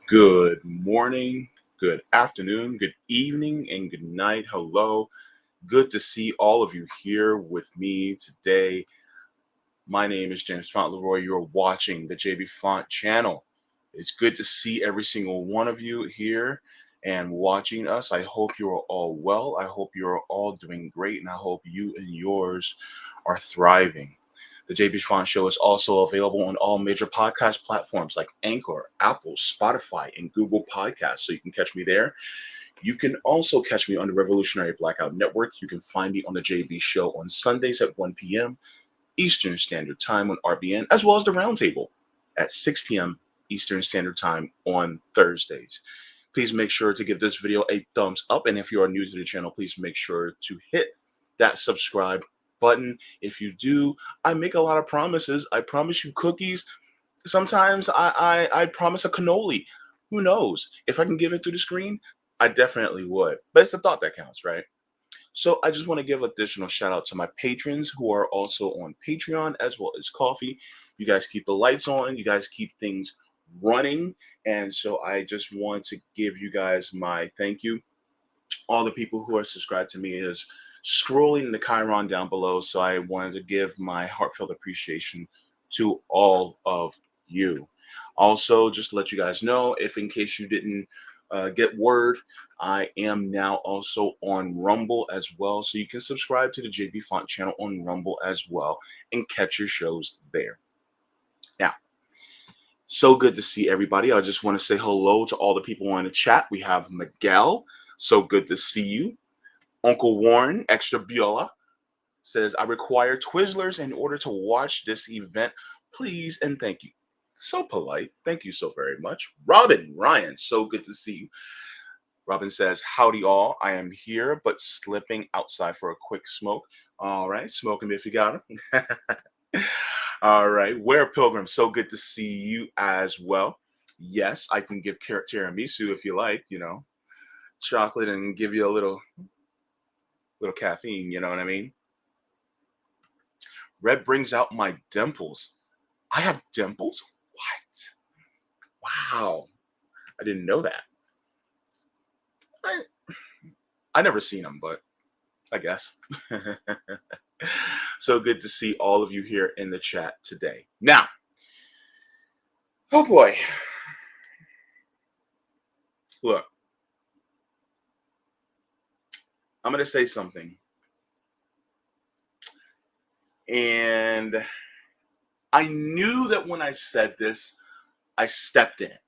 Good morning, good afternoon, good evening, and good night. Hello. Good to see all of you here with me today. My name is Jaybefaunt Leroy. You're watching the Jaybefaunt channel. It's good to see every single one of you here and watching us. I hope you are all well. I hope you are all doing great, and I hope you and yours are thriving. The JB Font Show is also available on all major podcast platforms like Anchor, Apple, Spotify, and Google Podcasts. So you can catch me there. You can also catch me on the Revolutionary Blackout Network. You can find me on the JB Show on Sundays at 1 p.m. Eastern Standard Time on RBN, as well as the Roundtable at 6 p.m. Eastern Standard Time on Thursdays. Please make sure to give this video a thumbs up. And if you are new to the channel, please make sure to hit that subscribe button. If you do, I make a lot of promises. I promise you cookies. Sometimes I promise a cannoli. Who knows? If I can give it through the screen, I definitely would. But it's the thought that counts, right? So I just want to give additional shout out to my patrons who are also on Patreon as well as Coffee. You guys keep the lights on. You guys keep things running. And so I just want to give you guys my thank you. All the people who are subscribed to me is scrolling the Chiron down below. So I wanted to give my heartfelt appreciation to all of you. Also, just to let you guys know, if in case you didn't get word, I am now also on Rumble as well. So you can subscribe to the JB Font channel on Rumble as well and catch your shows there. Now, so good to see everybody. I just want to say hello to all the people on the chat. We have Miguel. So good to see you. Uncle Warren, Extra Biola, says, I require Twizzlers in order to watch this event. Please and thank you. So polite. Thank you so very much. Robin, Ryan, so good to see you. Robin says, howdy all. I am here, but slipping outside for a quick smoke. All right, smoke them if you got them. All right, Where Pilgrim, so good to see you as well. Yes, I can give tiramisu if you like, chocolate and give you a little caffeine, you know what I mean? Red brings out my dimples. I have dimples? What? Wow. I didn't know that. I never seen them, but I guess. So good to see all of you here in the chat today. Now, oh boy. Look, I'm going to say something. And I knew that when I said this, I stepped in it.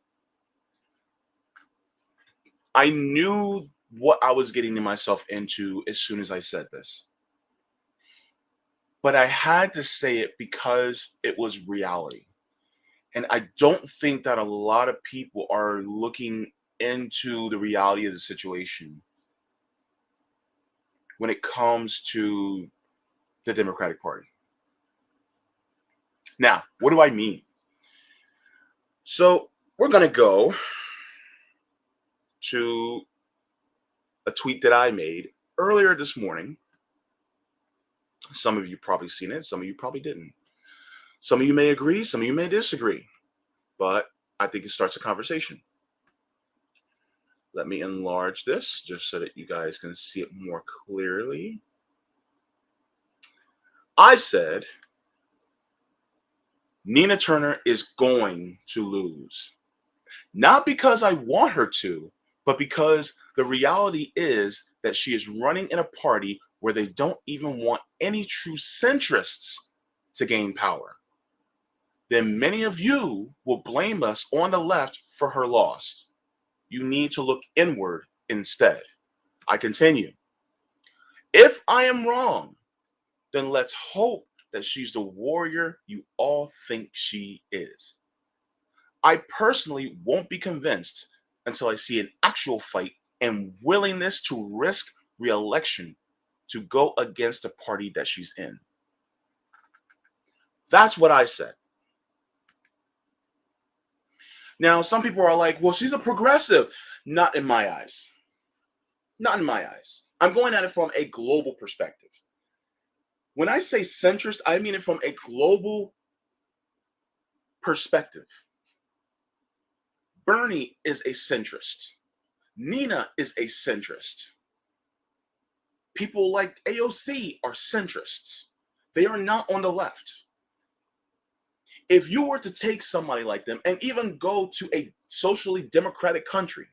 I knew what I was getting myself into as soon as I said this. But I had to say it because it was reality. And I don't think that a lot of people are looking into the reality of the situation when it comes to the Democratic Party. Now, what do I mean? So we're going to go to a tweet that I made earlier this morning. Some of you probably seen it. Some of you probably didn't. Some of you may agree. Some of you may disagree. But I think it starts a conversation. Let me enlarge this just so that you guys can see it more clearly. I said, Nina Turner is going to lose. Not because I want her to, but because the reality is that she is running in a party where they don't even want any true centrists to gain power. Then many of you will blame us on the left for her loss. You need to look inward instead. I continue. If I am wrong, then let's hope that she's the warrior you all think she is. I personally won't be convinced until I see an actual fight and willingness to risk re-election to go against the party that she's in. That's what I said. Now, some people are like, well, she's a progressive. Not in my eyes. Not in my eyes. I'm going at it from a global perspective. When I say centrist, I mean it from a global perspective. Bernie is a centrist. Nina is a centrist. People like AOC are centrists. They are not on the left. If you were to take somebody like them and even go to a socially democratic country,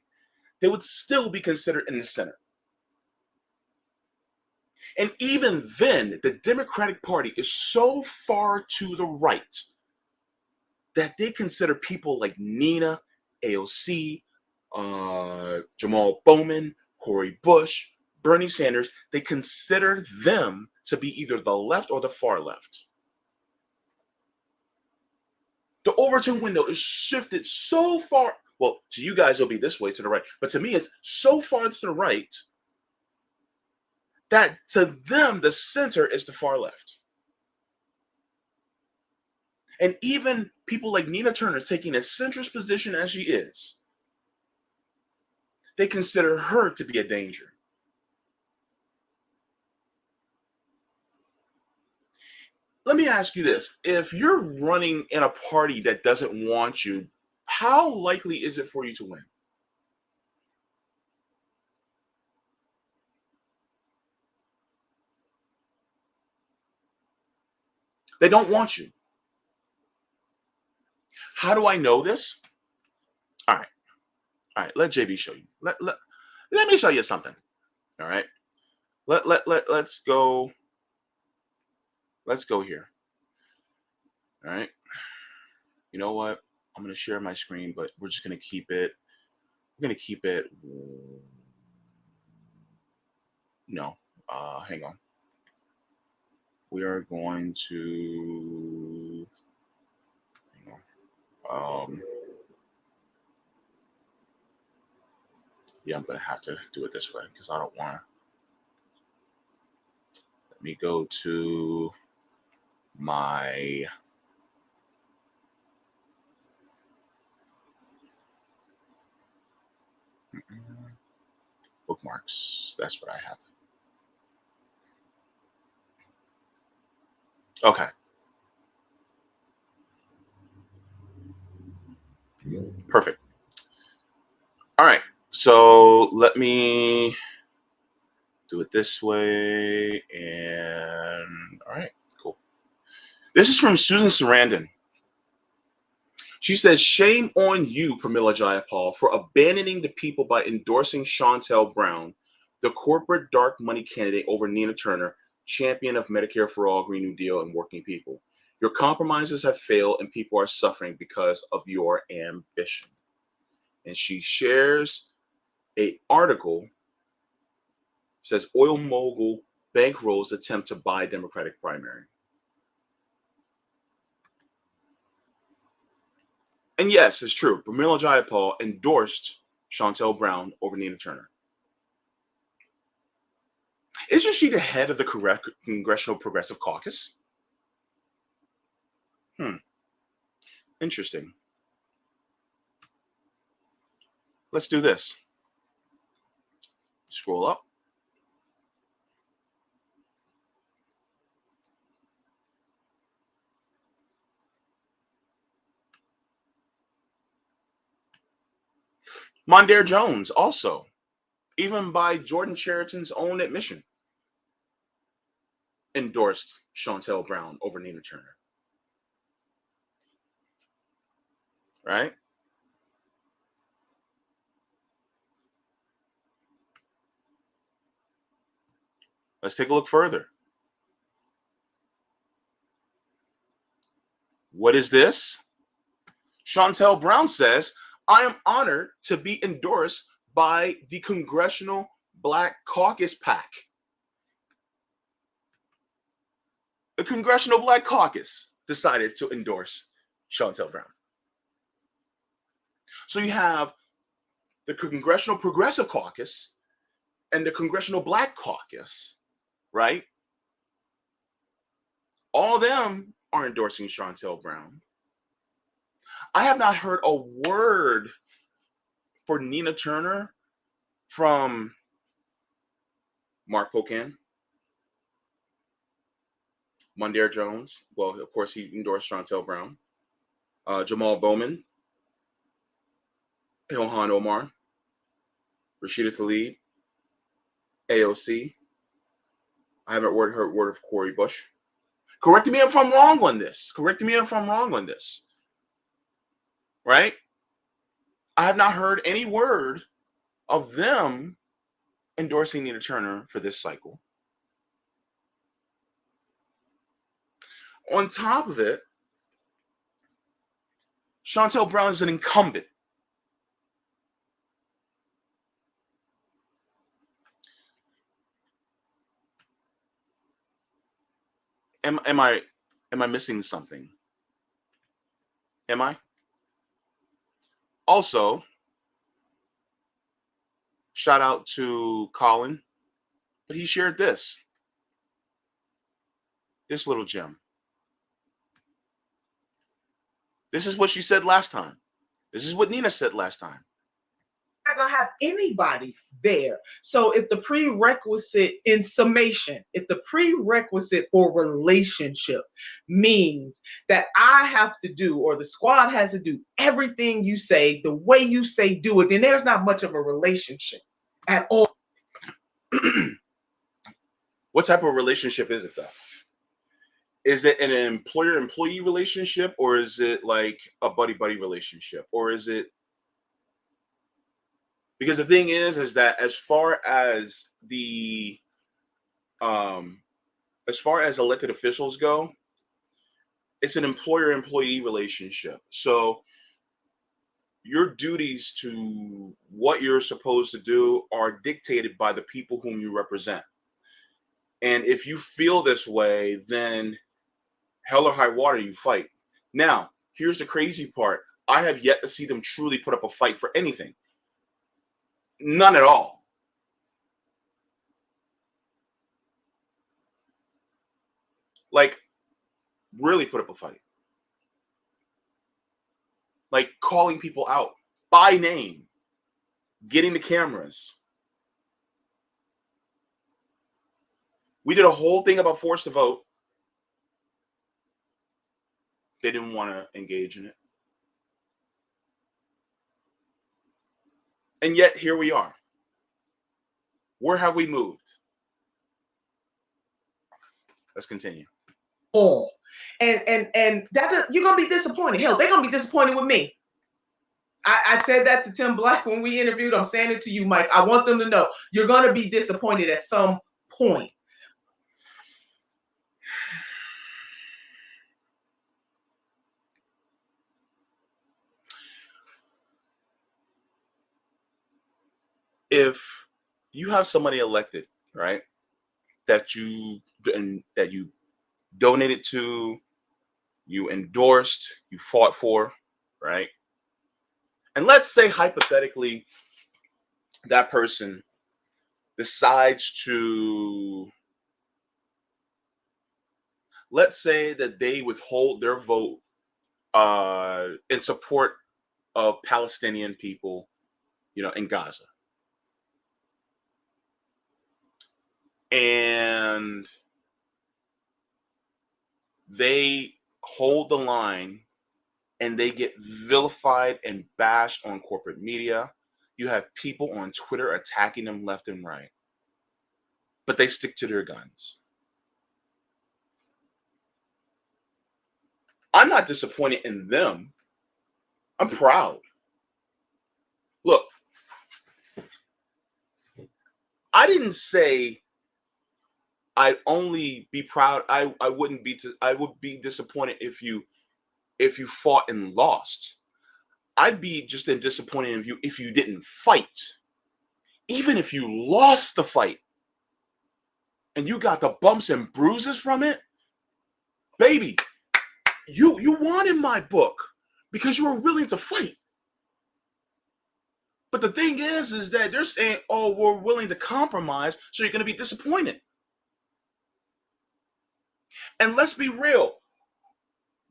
they would still be considered in the center. And even then, the Democratic Party is so far to the right that they consider people like Nina, AOC, Jamal Bowman, Cori Bush, Bernie Sanders, they consider them to be either the left or the far left. The Overton window is shifted so far. Well, to you guys, it'll be this way to the right. But to me, it's so far to the right that to them, the center is the far left. And even people like Nina Turner taking a centrist position as she is, they consider her to be a danger. Let me ask you this. If you're running in a party that doesn't want you, how likely is it for you to win? They don't want you. How do I know this? All right. Let JB show you. Let me show you something. All right. Let's go. Let's go here. All right. You know what? I'm going to share my screen, but we're just going to keep it. We're going to keep it. No. Hang on. We are going to. Hang on. Yeah, I'm going to have to do it this way because I don't want to. Let me go to my bookmarks. That's what I have. Okay. Perfect. All right. So let me do it this way. And all right, cool. This is from Susan Sarandon. She says, shame on you, Pramila Jayapal, for abandoning the people by endorsing Chantel Brown, the corporate dark money candidate over Nina Turner, champion of Medicare for All, Green New Deal, and working people. Your compromises have failed and people are suffering because of your ambition. And she shares an article, says oil mogul bankrolls attempt to buy Democratic primary. And yes, it's true. Pramila Jayapal endorsed Chantel Brown over Nina Turner. Isn't she the head of the Congressional Progressive Caucus? Interesting. Let's do this. Scroll up. Mondaire Jones also, even by Jordan Chariton's own admission, endorsed Chantel Brown over Nina Turner. Right? Let's take a look further. What is this? Chantel Brown says, I am honored to be endorsed by the Congressional Black Caucus PAC. The Congressional Black Caucus decided to endorse Chantel Brown. So you have the Congressional Progressive Caucus and the Congressional Black Caucus, right? All of them are endorsing Chantel Brown. I have not heard a word for Nina Turner from Mark Pocan, Mondaire Jones. Well, of course, he endorsed Chantel Brown. Jamal Bowman. Ilhan Omar, Rashida Tlaib, AOC. I haven't heard word of Cori Bush. Correct me if I'm wrong on this. Correct me if I'm wrong on this. Right? I have not heard any word of them endorsing Nina Turner for this cycle. On top of it, Shontel Brown is an incumbent. Am I missing something? Am I? Also, shout out to Colin, but he shared this little gem. This is what she said last time. This is what Nina said last time. Not gonna have anybody there. So if the prerequisite, in summation, if the prerequisite for relationship means that I have to do, or the squad has to do everything you say, the way you say do it, then there's not much of a relationship at all. What type of relationship is it though? Is it an employer-employee relationship, or is it like a buddy-buddy relationship, or is it? Because the thing is that as far as elected officials go, it's an employer-employee relationship. So your duties to what you're supposed to do are dictated by the people whom you represent. And if you feel this way, then hell or high water, you fight. Now, here's the crazy part. I have yet to see them truly put up a fight for anything. None at all. Like, really put up a fight. Like, calling people out by name, getting the cameras. We did a whole thing about forced to vote. They didn't want to engage in it. And yet, here we are. Where have we moved? Let's continue. All. And that you're gonna be disappointed. Hell, they're gonna be disappointed with me. I said that to Tim Black when we interviewed. I'm saying it to you, Mike. I want them to know you're gonna be disappointed at some point. If you have somebody elected, right, that you donated to, you endorsed, you fought for, right? And let's say hypothetically that person decides to, let's say that they withhold their vote in support of Palestinian people, in Gaza. And they hold the line and they get vilified and bashed on corporate media. You have people on Twitter attacking them left and right, but they stick to their guns. I'm not disappointed in them. I'm proud. Look, I didn't say I'd only be proud. I would be disappointed if you fought and lost. I'd be just disappointed in you if you didn't fight. Even if you lost the fight and you got the bumps and bruises from it, baby, you won in my book because you were willing to fight. But the thing is that they're saying, oh, we're willing to compromise, so you're going to be disappointed. And let's be real.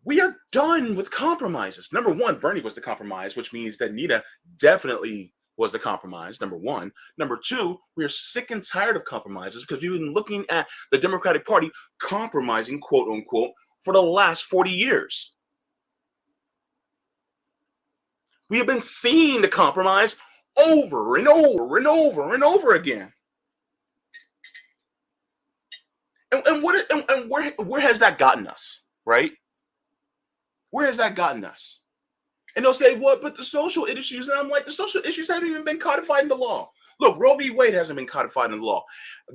We are done with compromises. Number one, Bernie was the compromise, which means that Nina definitely was the compromise, number one. Number two, we are sick and tired of compromises because we've been looking at the Democratic Party compromising, quote unquote, for the last 40 years. We have been seeing the compromise over and over and over and over again. And where has that gotten us, right? Where has that gotten us? And they'll say, "What? But the social issues," and I'm like, the social issues haven't even been codified in the law. Look, Roe v. Wade hasn't been codified in the law.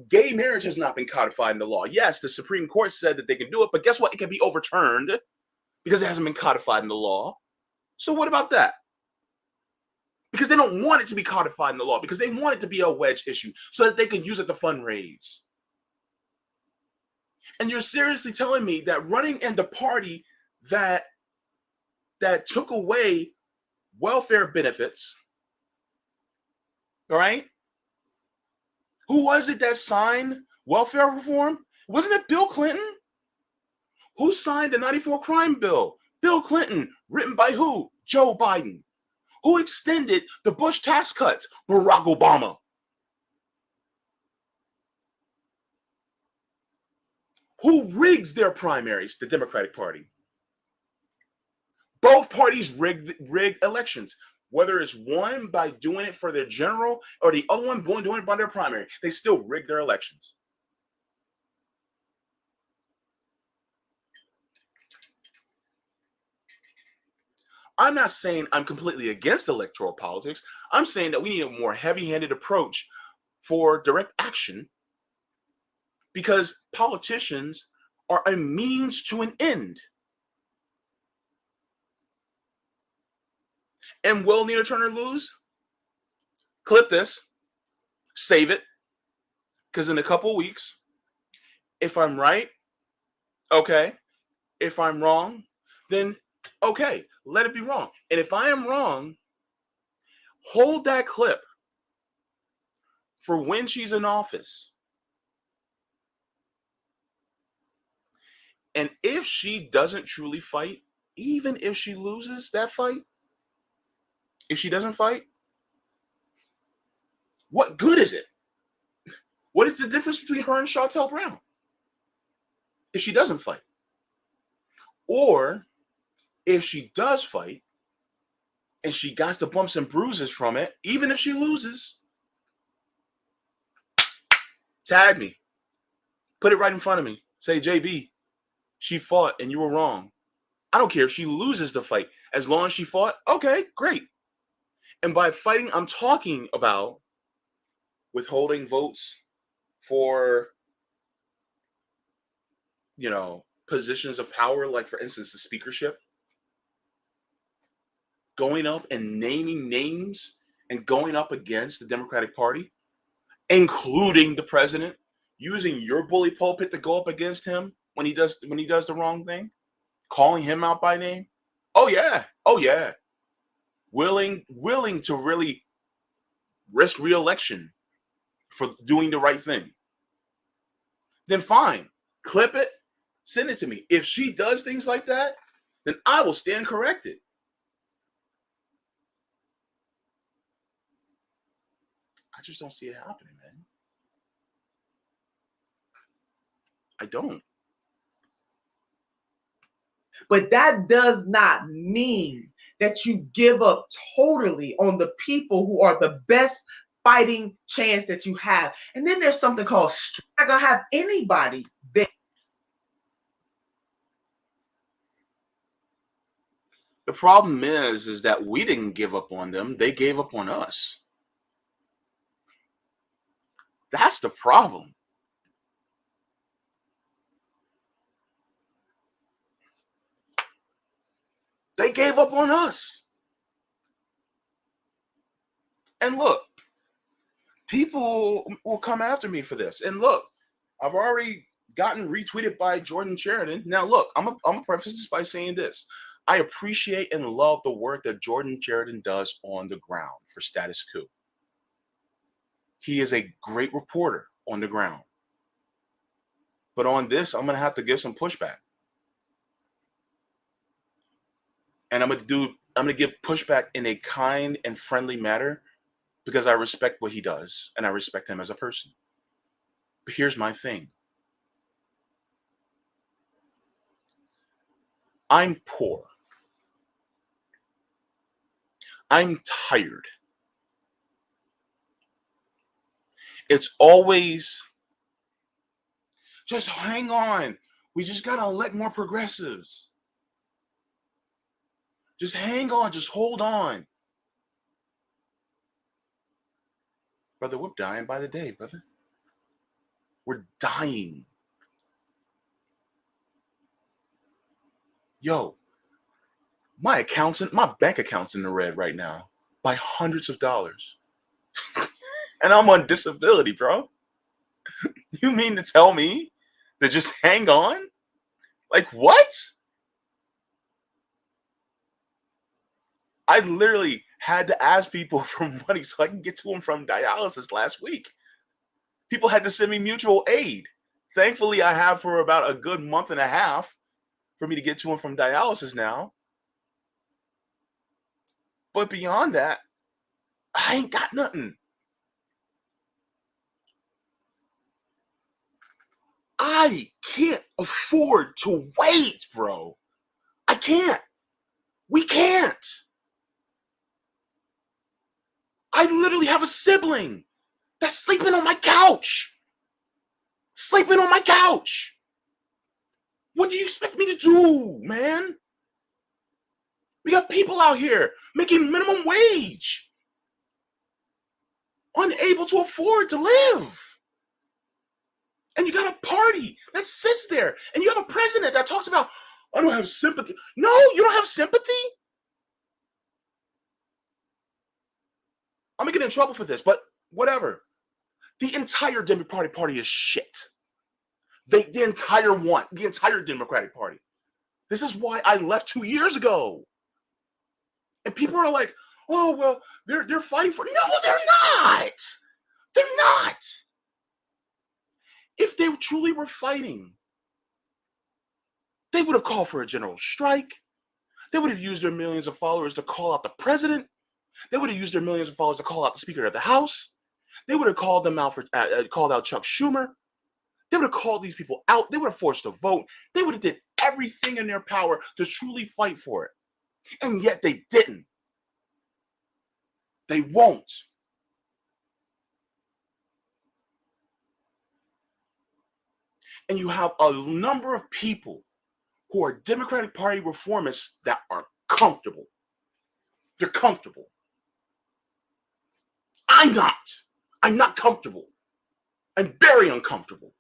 Gay marriage has not been codified in the law. Yes, the Supreme Court said that they can do it, but guess what? It can be overturned because it hasn't been codified in the law. So what about that? Because they don't want it to be codified in the law, because they want it to be a wedge issue so that they can use it to fundraise. And you're seriously telling me that running in the party that took away welfare benefits, all right? Who was it that signed welfare reform? Wasn't it Bill Clinton? Who signed the 94 crime bill? Bill Clinton. Written by who? Joe Biden. Who extended the Bush tax cuts? Barack Obama. Who rigs their primaries? The Democratic Party. Both parties rigged elections. Whether it's one by doing it for their general or the other one doing it by their primary, they still rig their elections. I'm not saying I'm completely against electoral politics. I'm saying that we need a more heavy-handed approach for direct action, because politicians are a means to an end. And will Nina Turner lose? Clip this, save it, because in a couple of weeks, if I'm right, okay. If I'm wrong, then okay, let it be wrong. And if I am wrong, hold that clip for when she's in office. And if she doesn't truly fight, even if she loses that fight, if she doesn't fight, what good is it? What is the difference between her and Chantel Brown if she doesn't fight? Or if she does fight and she got the bumps and bruises from it, even if she loses, tag me. Put it right in front of me. Say, JB, she fought and you were wrong. I don't care if she loses the fight. As long as she fought, okay, great. And by fighting, I'm talking about withholding votes for, positions of power, like, for instance, the speakership. Going up and naming names and going up against the Democratic Party, including the president, using your bully pulpit to go up against him when he does the wrong thing, calling him out by name. Oh yeah. Willing to really risk re-election for doing the right thing. Then fine, clip it, send it to me. If she does things like that, then I will stand corrected. I just don't see it happening, man. I don't. But that does not mean that you give up totally on the people who are the best fighting chance that you have. And then there's something called you're not gonna have anybody there. The problem is that we didn't give up on them. They gave up on us. That's the problem. They gave up on us. And look, people will come after me for this. And look, I've already gotten retweeted by Jordan Sheridan. Now, look, I'm gonna preface this by saying this. I appreciate and love the work that Jordan Sheridan does on the ground for Status Quo. He is a great reporter on the ground. But on this, I'm going to have to give some pushback. And I'm going to give pushback in a kind and friendly manner, because I respect what he does and I respect him as a person. But here's my thing. I'm poor. I'm tired. It's always just hang on. We just gotta elect more progressives. Just hang on. Just hold on. Brother, we're dying by the day, brother. We're dying. Yo, my bank account's in the red right now by hundreds of dollars. And I'm on disability, bro. You mean to tell me to just hang on? Like what? I literally had to ask people for money so I can get to them from dialysis last week. People had to send me mutual aid. Thankfully, I have for about a good month and a half for me to get to them from dialysis now. But beyond that, I ain't got nothing. I can't afford to wait, bro. I can't. We can't. I literally have a sibling that's sleeping on my couch. Sleeping on my couch. What do you expect me to do, man? We got people out here making minimum wage, unable to afford to live. And you got a party that sits there, and you have a president that talks about, I don't have sympathy. No, you don't have sympathy? I'm gonna get in trouble for this, but whatever. The entire Democratic Party is shit. The entire Democratic Party. This is why I left 2 years ago. And people are like, oh well, they're fighting for. No, they're not. They're not. If they truly were fighting, they would have called for a general strike. They would have used their millions of followers to call out the president. They would have used their millions of followers to call out the Speaker of the House. They would have called them out called out Chuck Schumer. They would have called these people out. They would have forced a vote. They would have did everything in their power to truly fight for it. And yet they didn't. They won't. And you have a number of people who are Democratic Party reformists that are comfortable. They're comfortable. I'm not. I'm not comfortable. I'm very uncomfortable.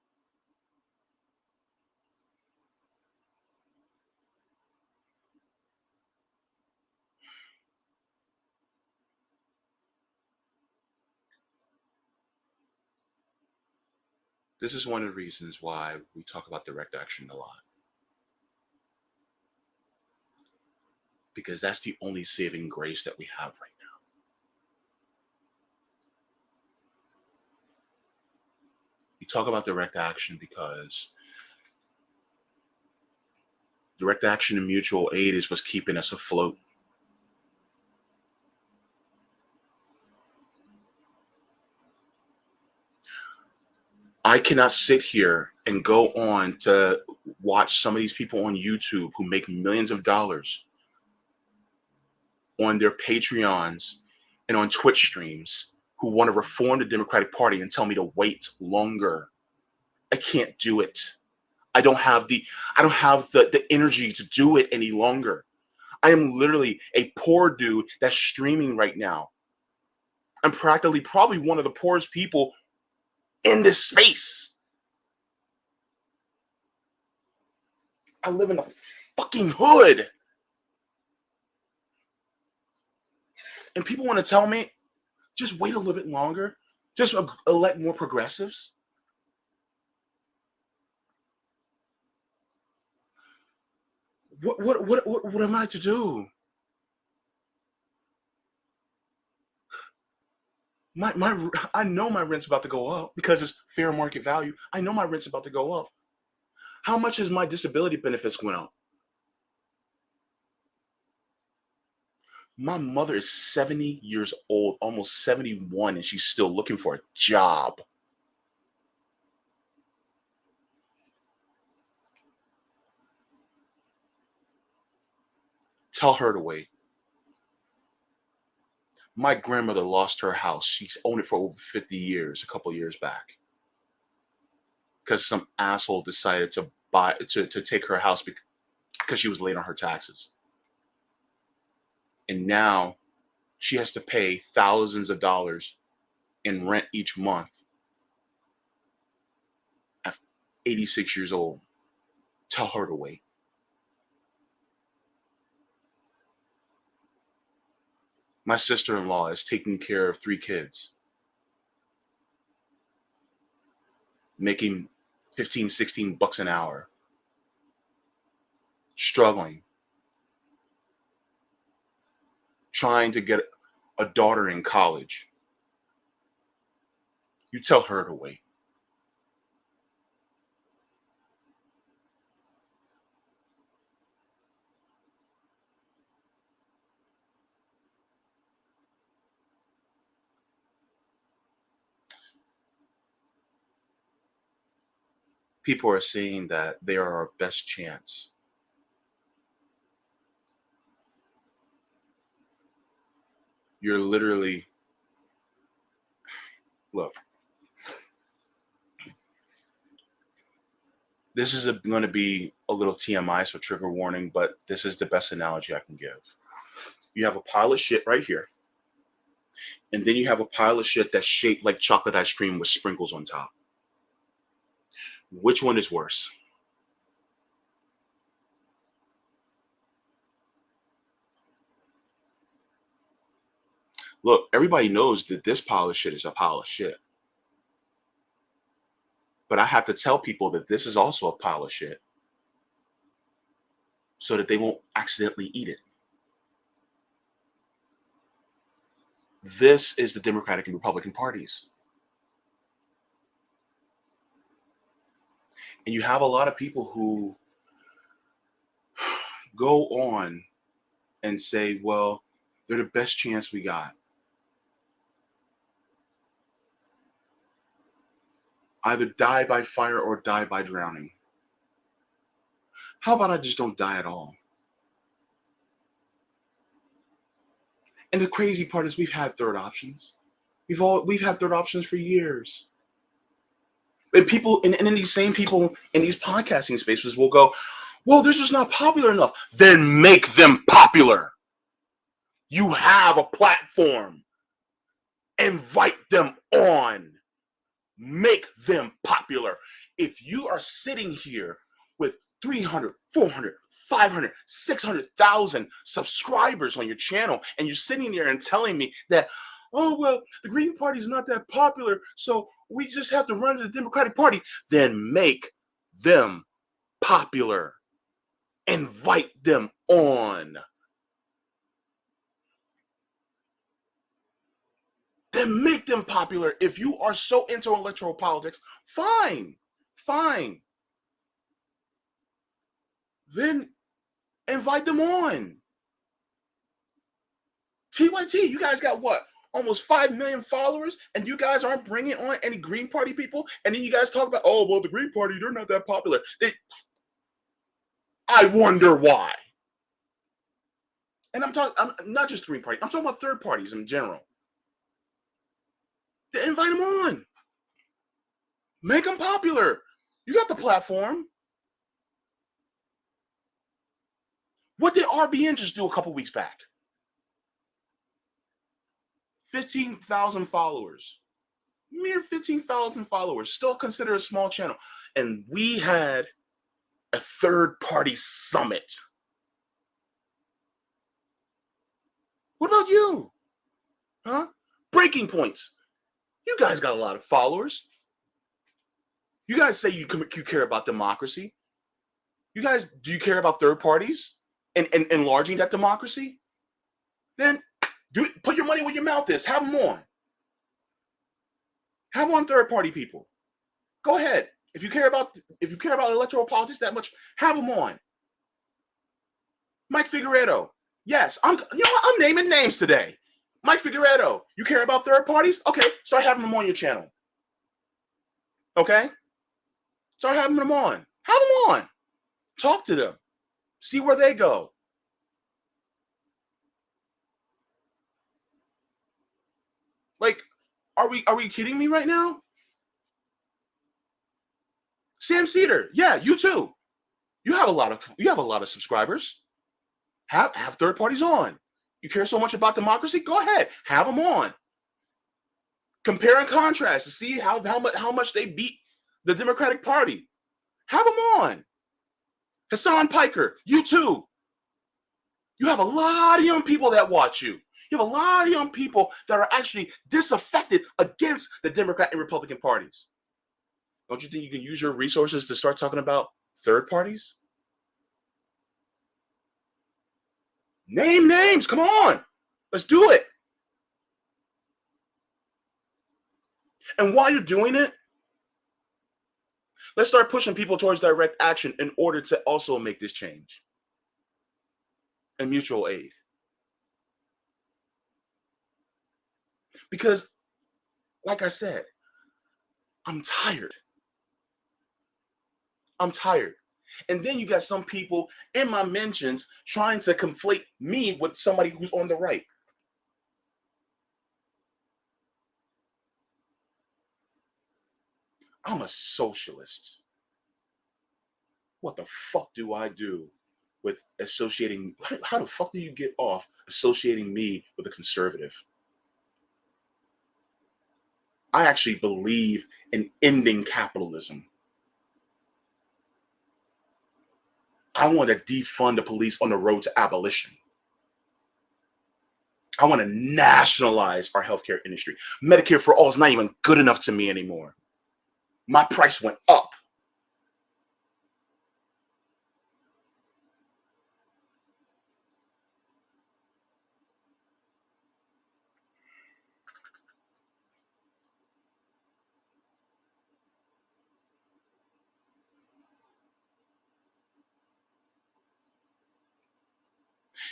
This is one of the reasons why we talk about direct action a lot. Because that's the only saving grace that we have right now. We talk about direct action because direct action and mutual aid is what's keeping us afloat. I cannot sit here and go on to watch some of these people on YouTube who make millions of dollars on their Patreons and on Twitch streams who want to reform the Democratic Party and tell me to wait longer. I can't do it. I don't have the energy to do it any longer. I am literally a poor dude that's streaming right now. I'm probably one of the poorest people in this space. I live in the fucking hood. And people want to tell me, just wait a little bit longer. Just elect more progressives. What am I to do? I know my rent's about to go up because it's fair market value. I know my rent's about to go up. How much has my disability benefits went up? My mother is 70 years old, almost 71, and she's still looking for a job. Tell her to wait. My grandmother lost her house. She's owned it for over 50 years, a couple years back, because some asshole decided to take her house because she was late on her taxes. And now she has to pay thousands of dollars in rent each month at 86 years old. Tell her to wait. My sister-in-law is taking care of 3 kids, making 15, 16 bucks an hour, struggling, trying to get a daughter in college. You tell her to wait. People are saying that they are our best chance. You're literally, look, this is going to be a little TMI, so trigger warning, but this is the best analogy I can give. You have a pile of shit right here, and then you have a pile of shit that's shaped like chocolate ice cream with sprinkles on top. Which one is worse? Look, everybody knows that this pile of shit is a pile of shit. But I have to tell people that this is also a pile of shit so that they won't accidentally eat it. This is the Democratic and Republican parties. And you have a lot of people who go on and say, well, they're the best chance we got. Either die by fire or die by drowning. How about I just don't die at all? And the crazy part is we've had third options. We've had third options for years. And people, and then these same people in these podcasting spaces will go, well, they're just not popular enough. Then make them popular. You have a platform. Invite them on. Make them popular. If you are sitting here with 300, 400, 500, 600,000 subscribers on your channel, and you're sitting there and telling me that, oh, well, the Green Party is not that popular, so we just have to run to the Democratic Party, then make them popular. Invite them on. Then make them popular. If you are so into electoral politics, fine. Then invite them on. TYT, you guys got what? Almost 5 million followers, and you guys aren't bringing on any Green Party people? And then you guys talk about, oh, well, the Green Party, they're not that popular. I wonder why. And I'm not just Green Party. I'm talking about third parties in general. Then invite them on. Make them popular. You got the platform. What did RBN just do a couple weeks back? 15,000 followers. Mere 15,000 followers. Still considered a small channel. And we had a third-party summit. What about you? Huh? Breaking Points. You guys got a lot of followers. You guys say you care about democracy. You guys, do you care about third parties and enlarging that democracy? Then put your money where your mouth is. Have them on. Have on third party people. Go ahead. If you care about electoral politics that much, have them on. Mike Figueredo. Yes, I'm naming names today. Mike Figueredo, you care about third parties? Okay, start having them on your channel. Okay? Start having them on. Have them on. Talk to them. See where they go. Like, are we kidding me right now? Sam Cedar, yeah, you too. You have a lot of subscribers. Have third parties on. You care so much about democracy? Go ahead, have them on. Compare and contrast to see how much they beat the Democratic Party. Have them on. Hassan Piker, you too. You have a lot of young people that watch you. You have a lot of young people that are actually disaffected against the Democrat and Republican parties. Don't you think you can use your resources to start talking about third parties? Name names. Come on. Let's do it. And while you're doing it, let's start pushing people towards direct action in order to also make this change and mutual aid. Because, like I said, I'm tired. I'm tired. And then you got some people in my mentions trying to conflate me with somebody who's on the right. I'm a socialist. What the fuck do I do with associating? How the fuck do you get off associating me with a conservative? I actually believe in ending capitalism. I want to defund the police on the road to abolition. I want to nationalize our healthcare industry. Medicare for all is not even good enough to me anymore. My price went up.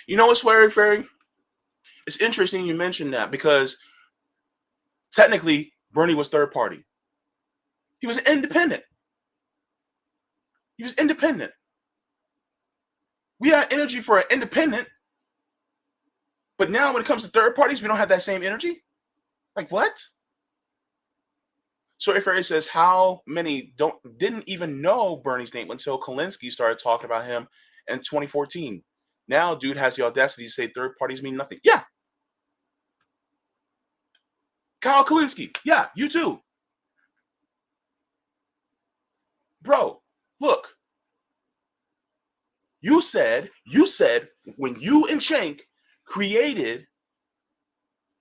You know what's very? It's interesting you mentioned that because technically Bernie was third party. He was independent. He was independent. We had energy for an independent, but now when it comes to third parties, we don't have that same energy. Like what? So if it says how many didn't even know Bernie's name until Kalinske started talking about him in 2014. Now, dude has the audacity to say third parties mean nothing. Yeah. Kyle Kalinske. Yeah, you too. Bro, look. You said when you and Cenk created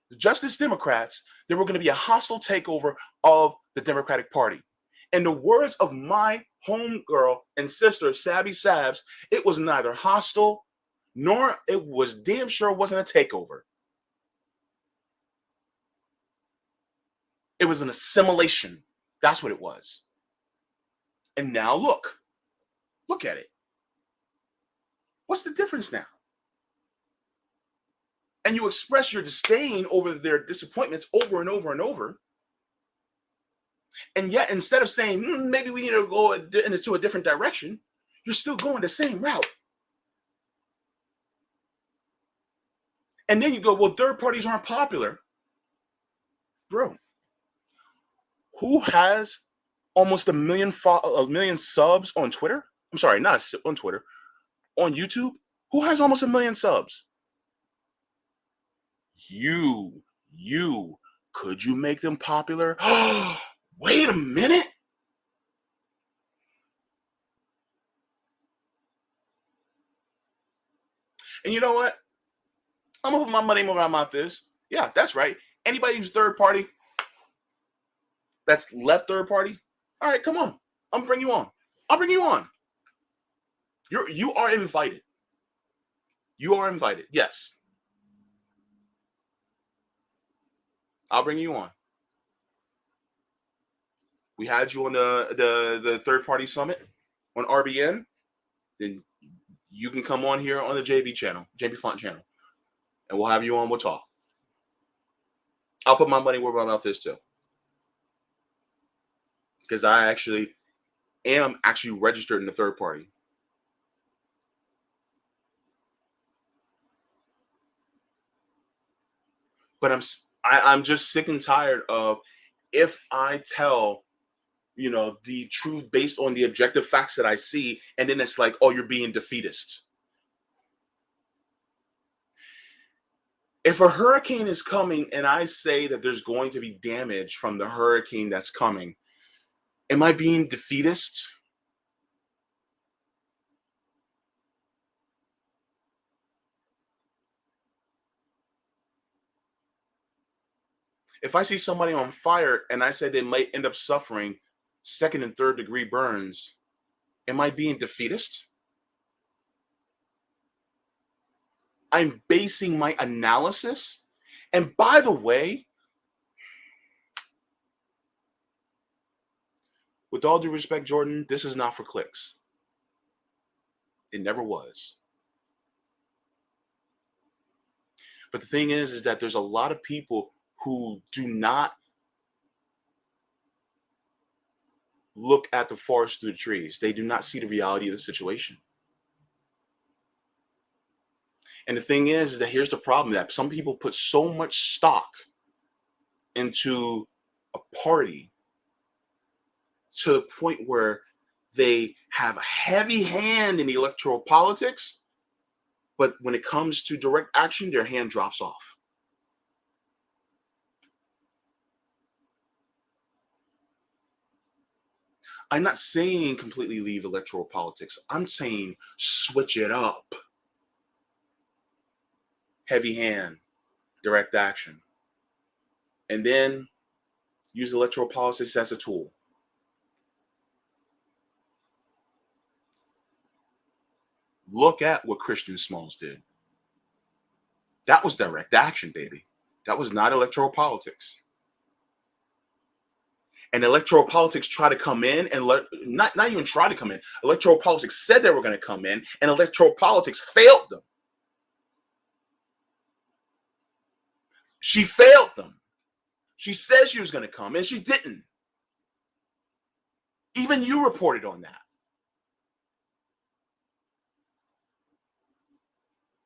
the Justice Democrats, there were going to be a hostile takeover of the Democratic Party. In the words of my homegirl and sister, Sabby Sabs, it was neither hostile nor it was damn sure wasn't a takeover. It was an assimilation. That's what it was. And now look at it. What's the difference now? And you express your disdain over their disappointments over and over and over. And yet, instead of saying, maybe we need to go into a different direction, you're still going the same route. And then you go, well, third parties aren't popular. Bro, who has almost a million subs on Twitter? I'm sorry, not on Twitter. On YouTube? Who has almost a million subs? You. Could you make them popular? Wait a minute. And you know what? I'm gonna put my money where my mouth is. Yeah, that's right. Anybody who's third party, that's left third party. All right, come on. I'm gonna bring you on. I'll bring you on. You are invited. You are invited. Yes. I'll bring you on. We had you on the third party summit on RBN. Then you can come on here on the Jaybefaunt channel, and we'll have you on. We'll talk. I'll put my money where my mouth is too, because I actually am registered in the third party. But I'm just sick and tired of, if I tell, the truth based on the objective facts that I see, and then it's like, oh, you're being defeatist. If a hurricane is coming and I say that there's going to be damage from the hurricane that's coming, am I being defeatist? If I see somebody on fire and I say they might end up suffering second and third degree burns, am I being defeatist? I'm basing my analysis. And by the way, with all due respect, Jordan, this is not for clicks. It never was. But the thing is that there's a lot of people who do not look at the forest through the trees. They do not see the reality of the situation. And the thing is that here's the problem, that some people put so much stock into a party to the point where they have a heavy hand in electoral politics, but when it comes to direct action, their hand drops off. I'm not saying completely leave electoral politics. I'm saying switch it up. Heavy hand, direct action. And then use electoral politics as a tool. Look at what Christian Smalls did. That was direct action, baby. That was not electoral politics. And electoral politics try to come in and not even try to come in. Electoral politics said they were going to come in, and electoral politics failed them. She failed them. She said she was going to come, and she didn't. Even you reported on that.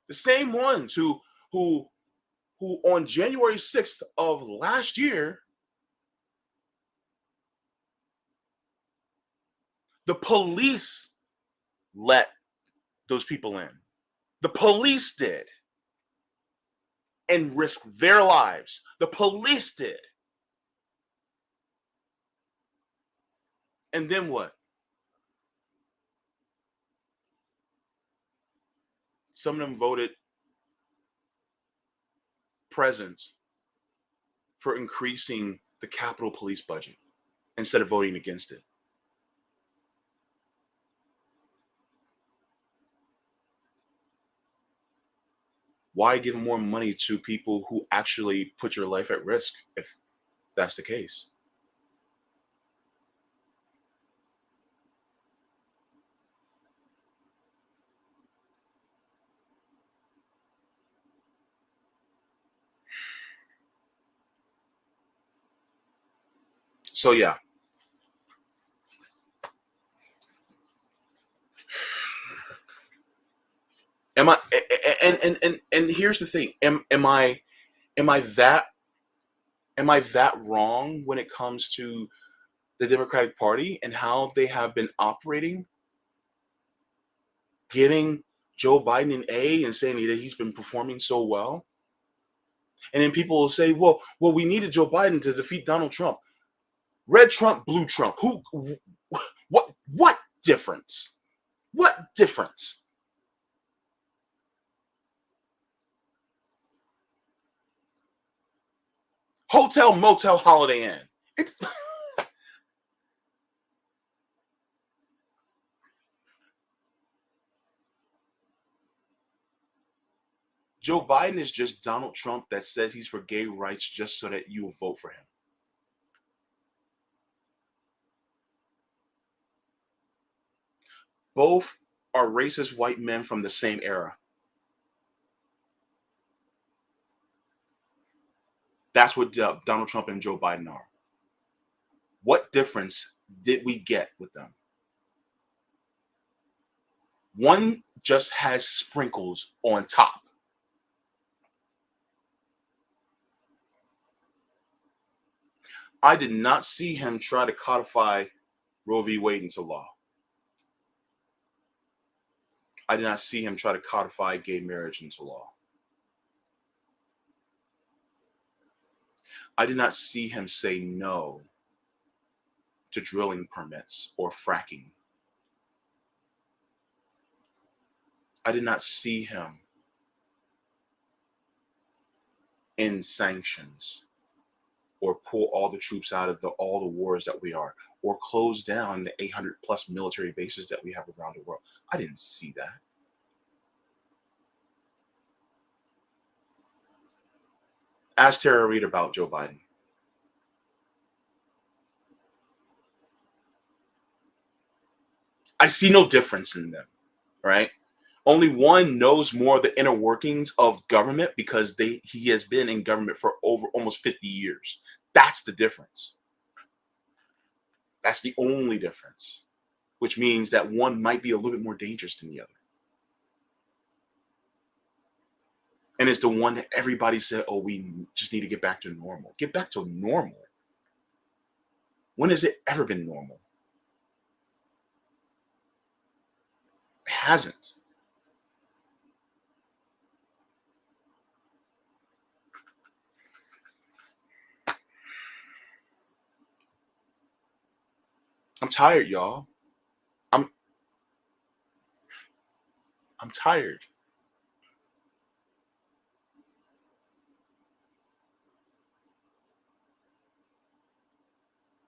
The same ones who on January 6th of last year, the police let those people in. The police did. And risked their lives. The police did. And then what? Some of them voted present for increasing the Capitol Police budget instead of voting against it. Why give more money to people who actually put your life at risk if that's the case? So yeah. Am I and here's the thing. Am I that wrong when it comes to the Democratic Party and how they have been operating, giving Joe Biden an A and saying that he's been performing so well? And then people will say, well, we needed Joe Biden to defeat Donald Trump. Red Trump, blue Trump. What difference? What difference? Hotel, motel, Holiday Inn. It's Joe Biden is just Donald Trump that says he's for gay rights just so that you will vote for him. Both are racist white men from the same era. That's what Donald Trump and Joe Biden are. What difference did we get with them? One just has sprinkles on top. I did not see him try to codify Roe v. Wade into law. I did not see him try to codify gay marriage into law. I did not see him say no to drilling permits or fracking. I did not see him end sanctions or pull all the troops out of all the wars that we are, or close down the 800 plus military bases that we have around the world. I didn't see that. Ask Tara Reid about Joe Biden. I see no difference in them, right? Only one knows more of the inner workings of government because he has been in government for over almost 50 years. That's the difference. That's the only difference, which means that one might be a little bit more dangerous than the other. And it's the one that everybody said, oh, we just need to get back to normal. Get back to normal. When has it ever been normal? It hasn't. I'm tired, y'all. I'm tired.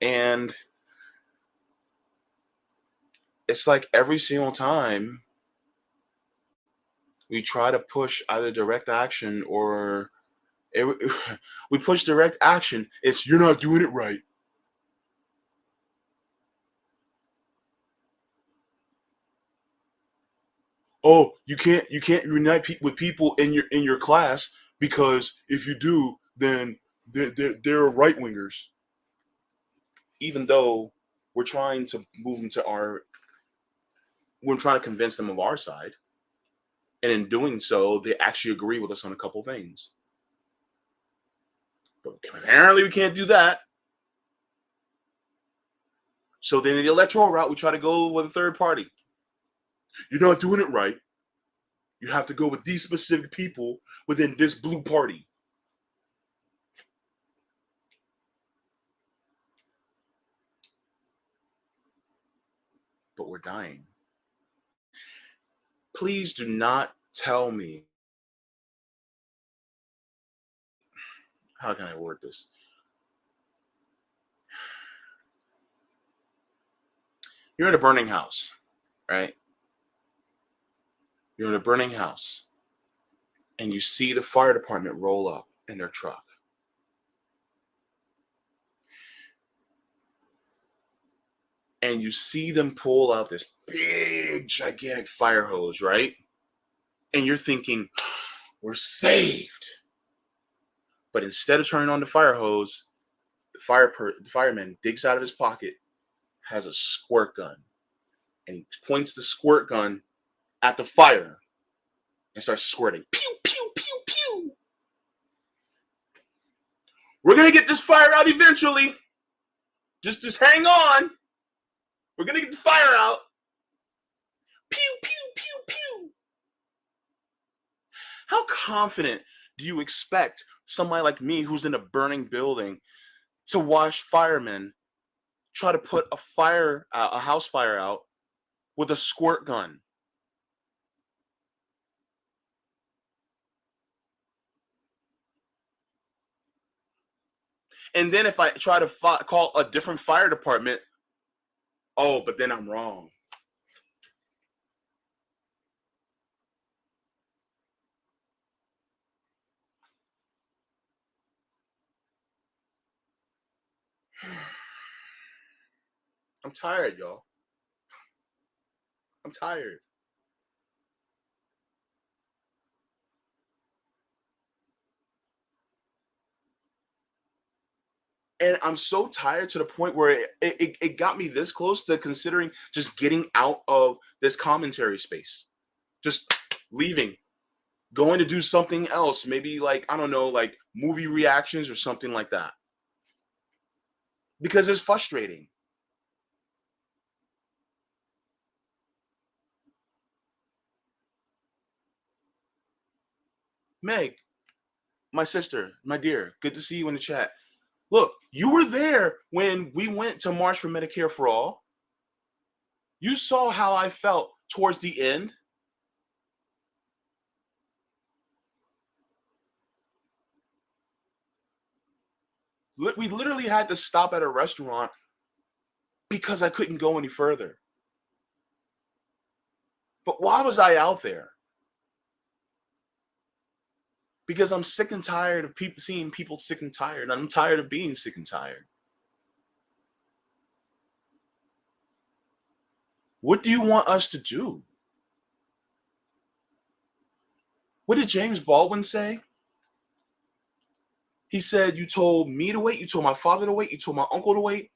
And it's like every single time we try to push either direct action or we push direct action, it's you're not doing it right. Oh, you can't unite with people in your class because if you do, then they're right wingers. Even though we're trying to move them to we're trying to convince them of our side, and in doing so, they actually agree with us on a couple things. But apparently, we can't do that. So then, in the electoral route, we try to go with a third party. You're not doing it right. You have to go with these specific people within this blue party. But we're dying. Please do not tell me. How can I word this? You're in a burning house, right? You're in a burning house, and you see the fire department roll up in their truck. And you see them pull out this big, gigantic fire hose, right? And you're thinking, we're saved. But instead of turning on the fire hose, the fireman digs out of his pocket, has a squirt gun, and he points the squirt gun at the fire and starts squirting. Pew, pew, pew, pew. We're going to get this fire out eventually. Just hang on. We're going to get the fire out. Pew, pew, pew, pew. How confident do you expect somebody like me who's in a burning building to watch firemen try to put a house fire out with a squirt gun? And then if I try to call a different fire department, oh, but then I'm wrong. I'm tired, y'all. I'm tired. And I'm so tired to the point where it got me this close to considering just getting out of this commentary space. Just leaving. Going to do something else. Maybe like, I don't know, like movie reactions or something like that. because it's frustrating. Meg, my sister, my dear, good to see you in the chat. Look, you were there when we went to March for Medicare for All. You saw how I felt towards the end. We literally had to stop at a restaurant because I couldn't go any further. But why was I out there? Because I'm sick and tired of people seeing people sick and tired. I'm tired of being sick and tired. What do you want us to do? What did James Baldwin say? He said, you told me to wait, you told my father to wait, you told my uncle to wait.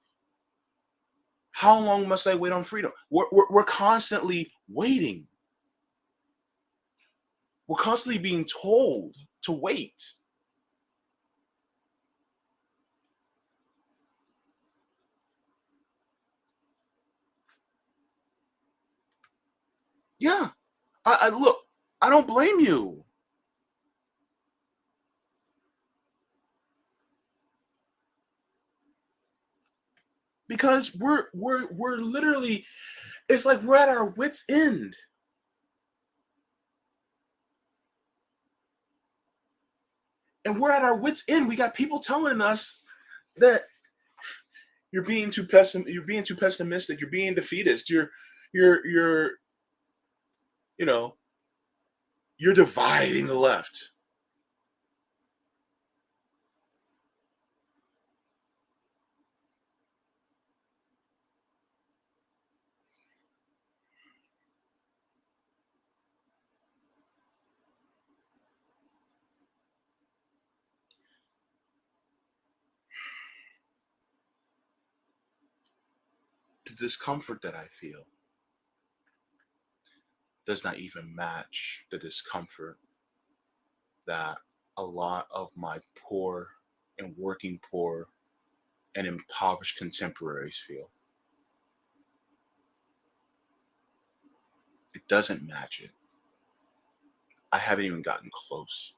How long must I wait on freedom? We're constantly waiting. We're constantly being told to wait. Yeah, I look, I don't blame you. Because we're literally, it's like we're at our wits' end. And we're at our wits' end. We got people telling us that you're being too pessimistic, you're being defeatist, you're you know, you're dividing the left. The discomfort that I feel does not even match the discomfort that a lot of my poor and working poor and impoverished contemporaries feel. It doesn't match it. I haven't even gotten close.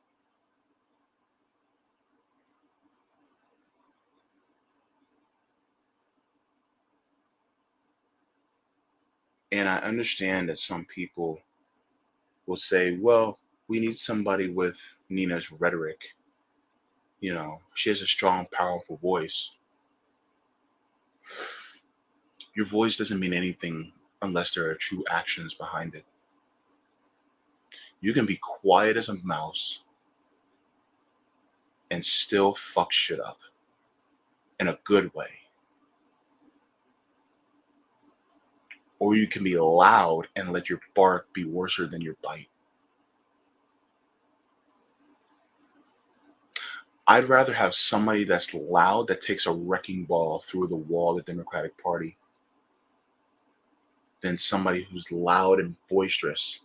And I understand that some people will say, well, we need somebody with Nina's rhetoric. You know, she has a strong, powerful voice. Your voice doesn't mean anything unless there are true actions behind it. You can be quiet as a mouse and still fuck shit up in a good way. Or you can be loud and let your bark be worse than your bite. I'd rather have somebody that's loud that takes a wrecking ball through the wall of the Democratic Party than somebody who's loud and boisterous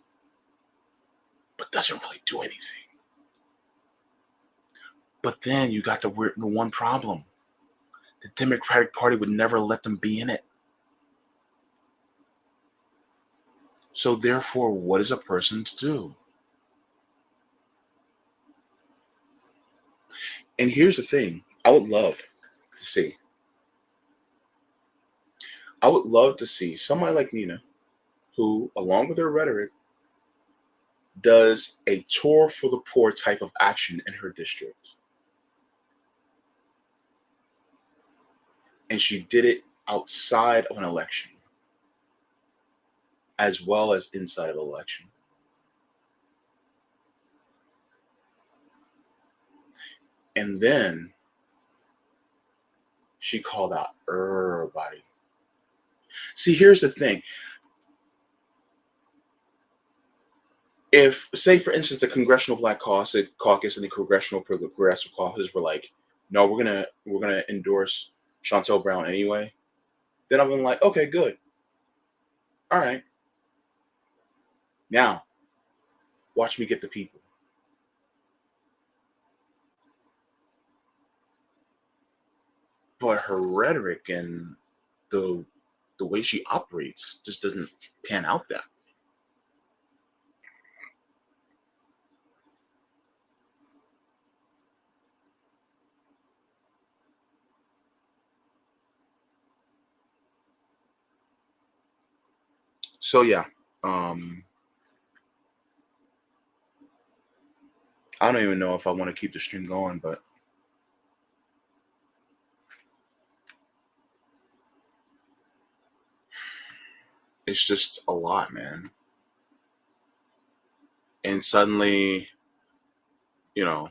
but doesn't really do anything. But then you got the one problem. The Democratic Party would never let them be in it. So therefore, what is a person to do? And here's the thing I would love to see. I would love to see somebody like Nina, who, along with her rhetoric, does a tour for the poor type of action in her district. And she did it outside of an election, as well as inside of an election. And then she called out everybody. See, here's the thing. If, say, for instance, the Congressional Black Caucus and the Congressional Progressive Caucus were like, no, we're gonna endorse Chantel Brown anyway, then I'm like, okay, good. All right. Now, watch me get the people. but her rhetoric and the way she operates just doesn't pan out that. So yeah, I don't even know if I want to keep the stream going, but it's just a lot, man. And suddenly, you know,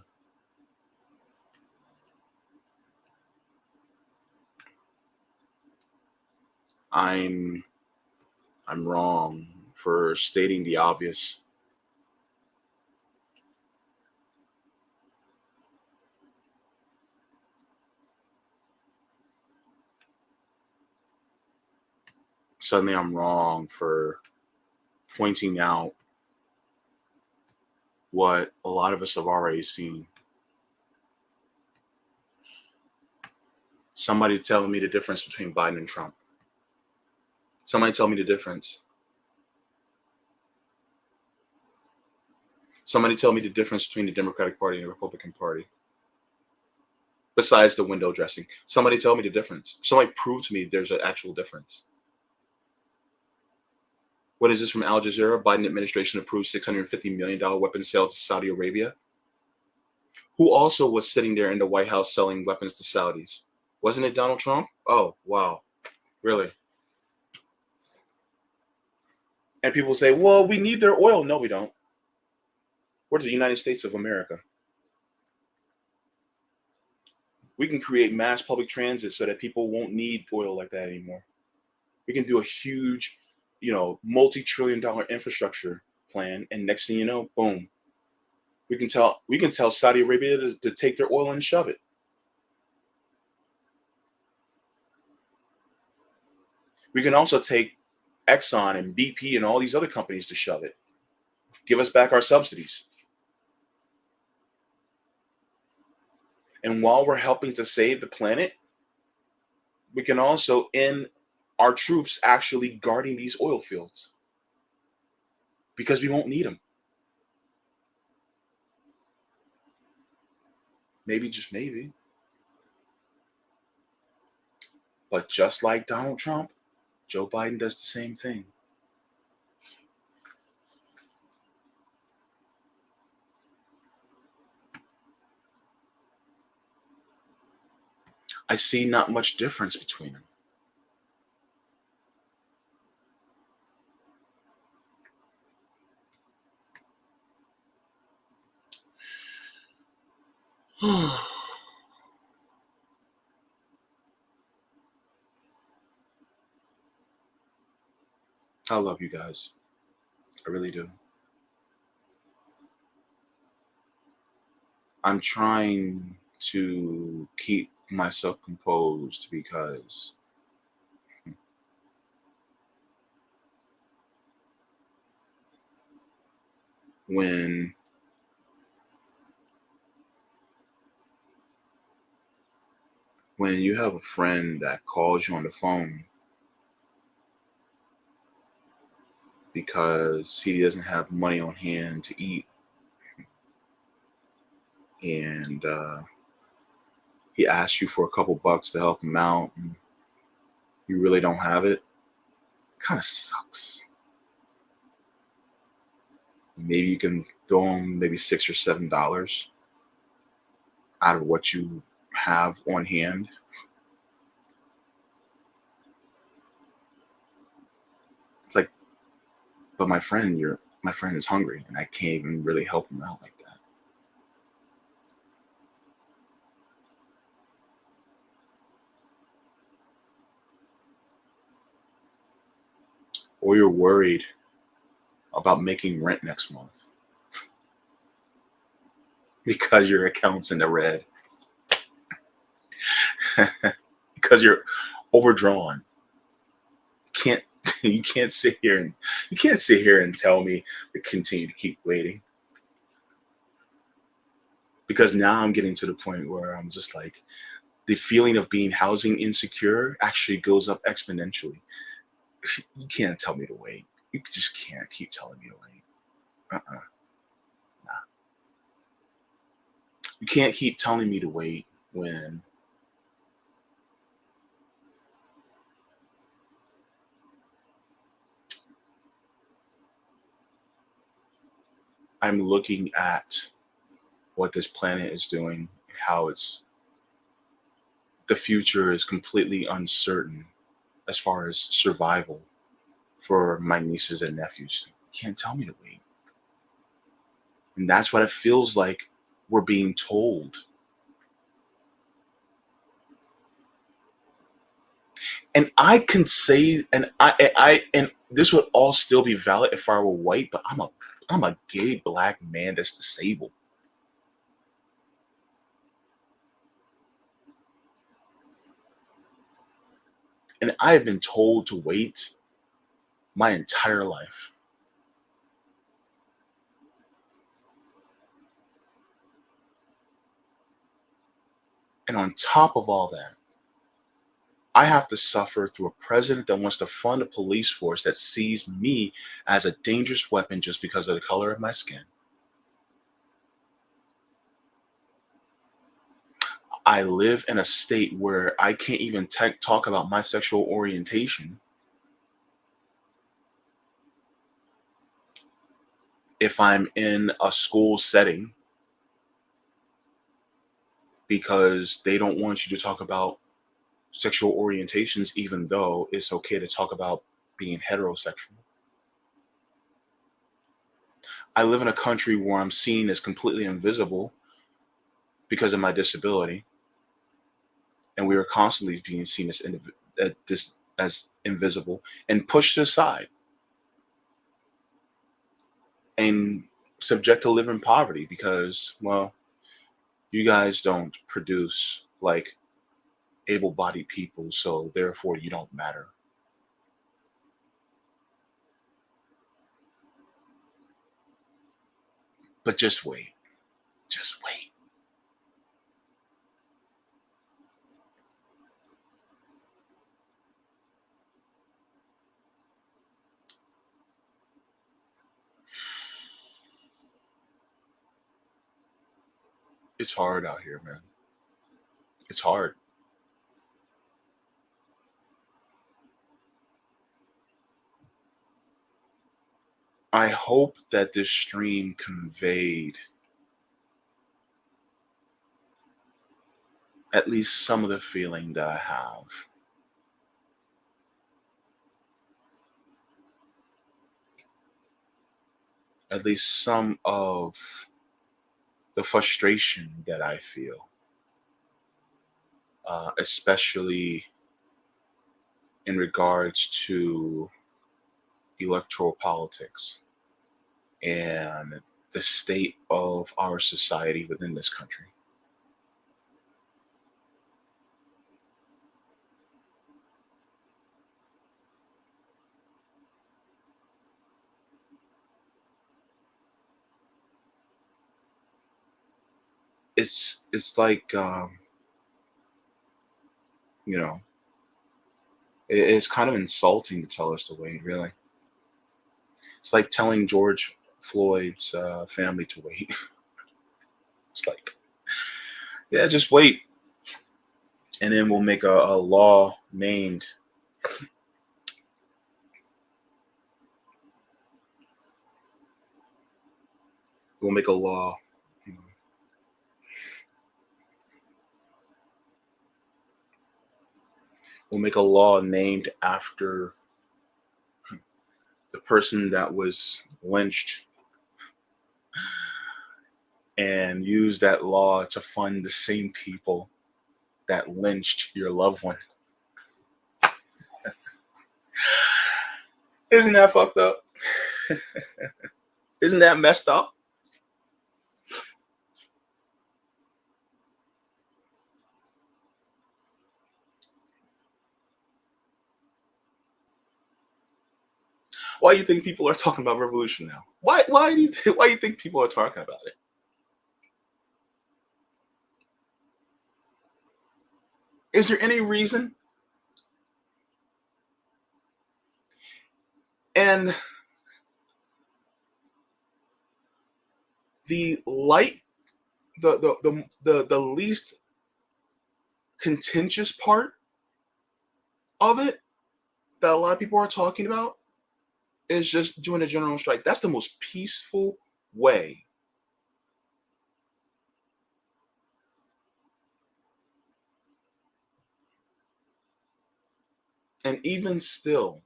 I'm wrong for stating the obvious. Suddenly I'm wrong for pointing out what a lot of us have already seen. Somebody telling me the difference between Biden and Trump. Somebody tell me the difference. Somebody tell me the difference between the Democratic Party and the Republican Party. Besides the window dressing. Somebody tell me the difference. Somebody prove to me there's an actual difference. What is this from Al Jazeera? Biden administration approves $650 million weapons sale to Saudi Arabia. Who also was sitting there in the White House selling weapons to Saudis? Wasn't it Donald Trump? Oh, wow. Really? And people say, well, we need their oil. No, we don't. We're the United States of America. We can create mass public transit so that people won't need oil like that anymore. We can do a huge, multi-trillion-dollar infrastructure plan, and next thing you know, boom. We can tell Saudi Arabia to take their oil and shove it. We can also take Exxon and BP and all these other companies to shove it. Give us back our subsidies. And while we're helping to save the planet, we can also end our troops actually guarding these oil fields because we won't need them. Maybe, just maybe. But just like Donald Trump, Joe Biden does the same thing. I see not much difference between them. I love you guys. I really do. I'm trying to keep myself composed because when you have a friend that calls you on the phone because he doesn't have money on hand to eat, and he asks you for a couple bucks to help him out, and you really don't have it, kind of sucks. Maybe you can throw him maybe $6 or $7 out of what you have on hand. It's like, but my friend is hungry, and I can't even really help him out like that. Or you're worried about making rent next month because your account's in the red, because you're overdrawn. You can't sit here and tell me to continue to keep waiting, because now I'm getting to the point where I'm just like, the feeling of being housing insecure actually goes up exponentially. You can't tell me to wait. You just can't keep telling me to wait. Uh-uh. Nah. You can't keep telling me to wait when I'm looking at what this planet is doing, how the future is completely uncertain as far as survival for my nieces and nephews. You can't tell me to wait. And that's what it feels like we're being told. And I can say, and and this would all still be valid if I were white, but I'm a gay black man that's disabled. And I have been told to wait my entire life. And on top of all that, I have to suffer through a president that wants to fund a police force that sees me as a dangerous weapon just because of the color of my skin. I live in a state where I can't even talk about my sexual orientation if I'm in a school setting because they don't want you to talk about sexual orientations, even though it's okay to talk about being heterosexual. I live in a country where I'm seen as completely invisible because of my disability, and we are constantly being seen as invisible and pushed aside and subject to live in poverty because, well, you guys don't produce like able-bodied people, so therefore you don't matter. But just wait. Just wait. It's hard out here, man. It's hard. I hope that this stream conveyed at least some of the feeling that I have. At least some of the frustration that I feel, especially in regards to electoral politics and the state of our society within this country. It's like you know, it's kind of insulting to tell us to wait. Really, it's like telling George Floyd's family to wait. It's like, yeah, just wait, and then we'll make a law named. We'll make a law. You know, we'll make a law named after the person that was lynched and use that law to fund the same people that lynched your loved one. Isn't that fucked up? Isn't that messed up? Why do you think people are talking about revolution now? Why do you think people are talking about it? Is there any reason? And the light, the least contentious part of it that a lot of people are talking about is just doing a general strike. That's the most peaceful way. And even still,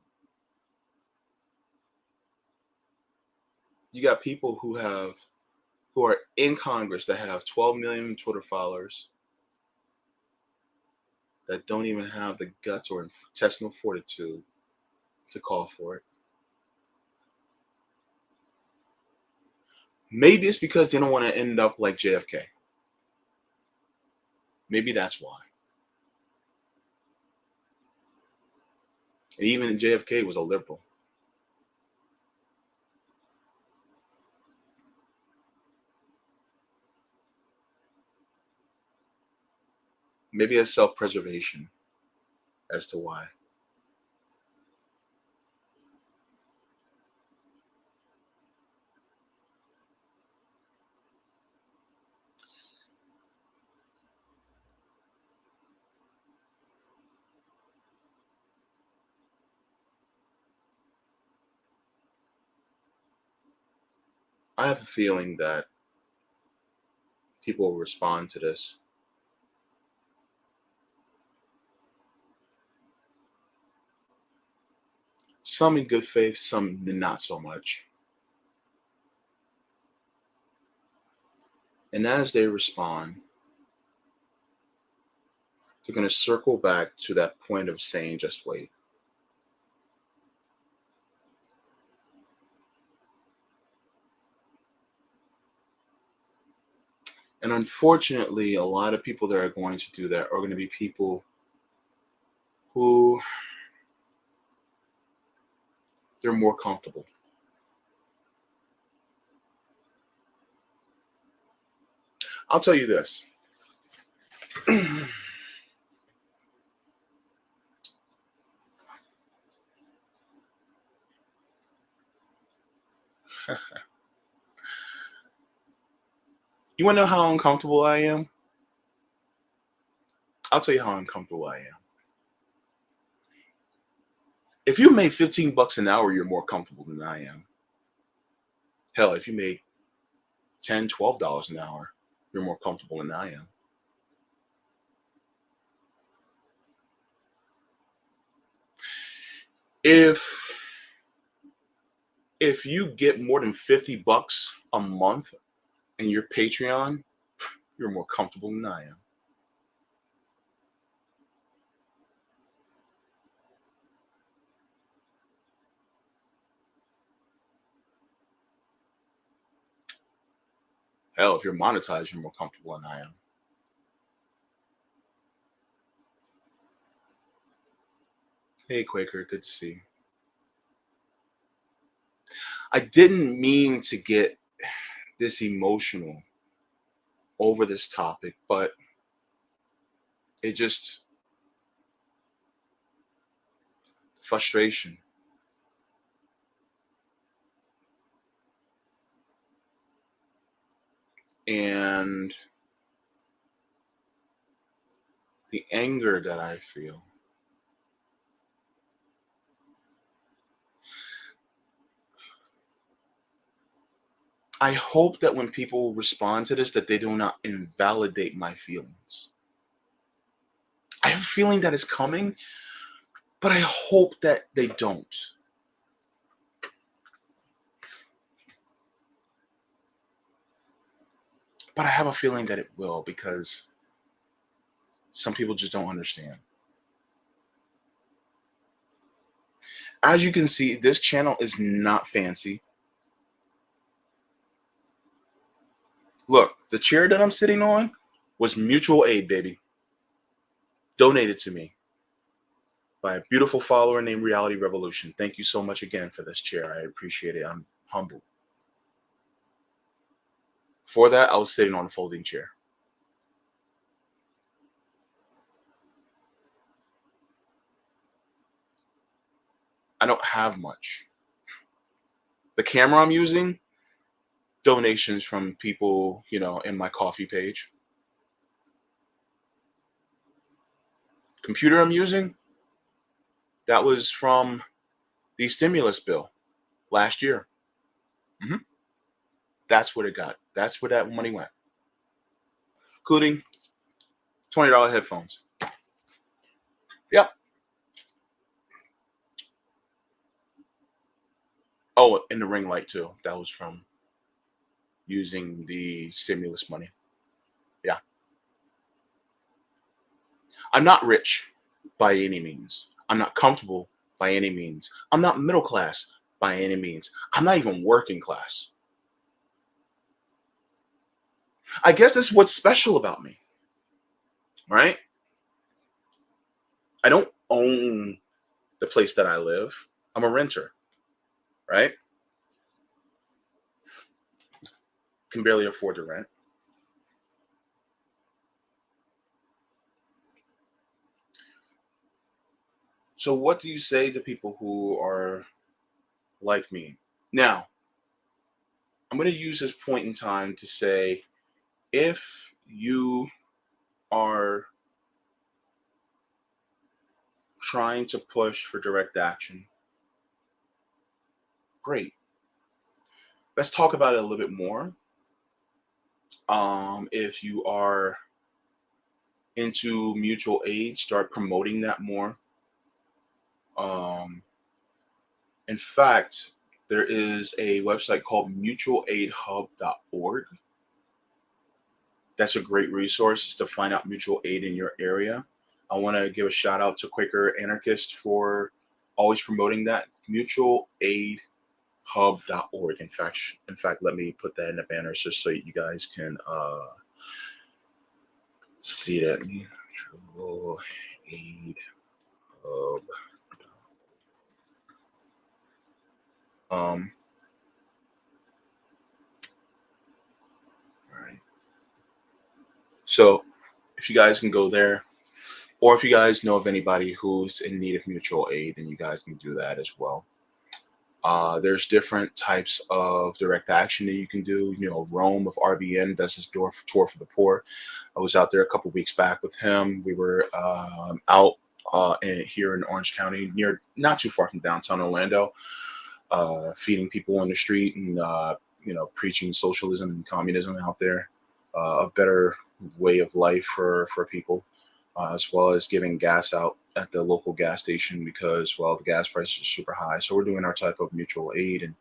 you got people who are in Congress that have 12 million Twitter followers that don't even have the guts or intestinal fortitude to call for it. Maybe it's because they don't want to end up like JFK. Maybe that's why. And even JFK was a liberal. Maybe it's self-preservation as to why. I have a feeling that people will respond to this. Some in good faith, some not so much. And as they respond, they're going to circle back to that point of saying, just wait. And unfortunately, a lot of people that are going to do that are going to be people who they're more comfortable. I'll tell you this. You want to know how uncomfortable I am? I'll tell you how uncomfortable I am. If you made $15 an hour, you're more comfortable than I am. Hell, if you made $10, $12 an hour, you're more comfortable than I am. If you get more than $50 a month in your Patreon, you're more comfortable than I am. Hell, if you're monetized, you're more comfortable than I am. Hey, Quaker, good to see you. I didn't mean to get this emotional over this topic, but it just frustration. And the anger that I feel. I hope that when people respond to this, that they do not invalidate my feelings. I have a feeling that it's coming, but I hope that they don't. But I have a feeling that it will, because some people just don't understand. As you can see, this channel is not fancy. Look, the chair that I'm sitting on was mutual aid, baby. Donated to me by a beautiful follower named Reality Revolution. Thank you so much again for this chair. I appreciate it. I'm humbled. For that, I was sitting on a folding chair. I don't have much. The camera I'm using, donations from people, in my coffee page. Computer I'm using, that was from the stimulus bill last year. hmm That's what it got. That's where that money went, including $20 headphones. Yep. Oh, and the ring light too. That was from using the stimulus money. Yeah. I'm not rich by any means. I'm not comfortable by any means. I'm not middle class by any means. I'm not even working class. I guess that's what's special about me, right? I don't own the place that I live. I'm a renter, right? Can barely afford to rent. So what do you say to people who are like me? Now, I'm going to use this point in time to say if you are trying to push for direct action, great. Let's talk about it a little bit more. If you are into mutual aid, start promoting that more. Um, in fact, there is a website called mutualaidhub.org. That's a great resource to find out mutual aid in your area. I want to give a shout out to Quaker Anarchist for always promoting that. Mutualaidhub.org. In fact, let me put that in the banners just so you guys can see that. Mutual Aid Hub. All right. So if you guys can go there, or if you guys know of anybody who's in need of mutual aid, then you guys can do that as well. There's different types of direct action that you can do. Rome of RBN does his tour for the poor. I was out there a couple weeks back with him. We were out here in Orange County, near not too far from downtown Orlando, feeding people on the street and preaching socialism and communism out there, a better way of life for people, as well as giving gas out at the local gas station because, well, the gas prices are super high. So we're doing our type of mutual aid and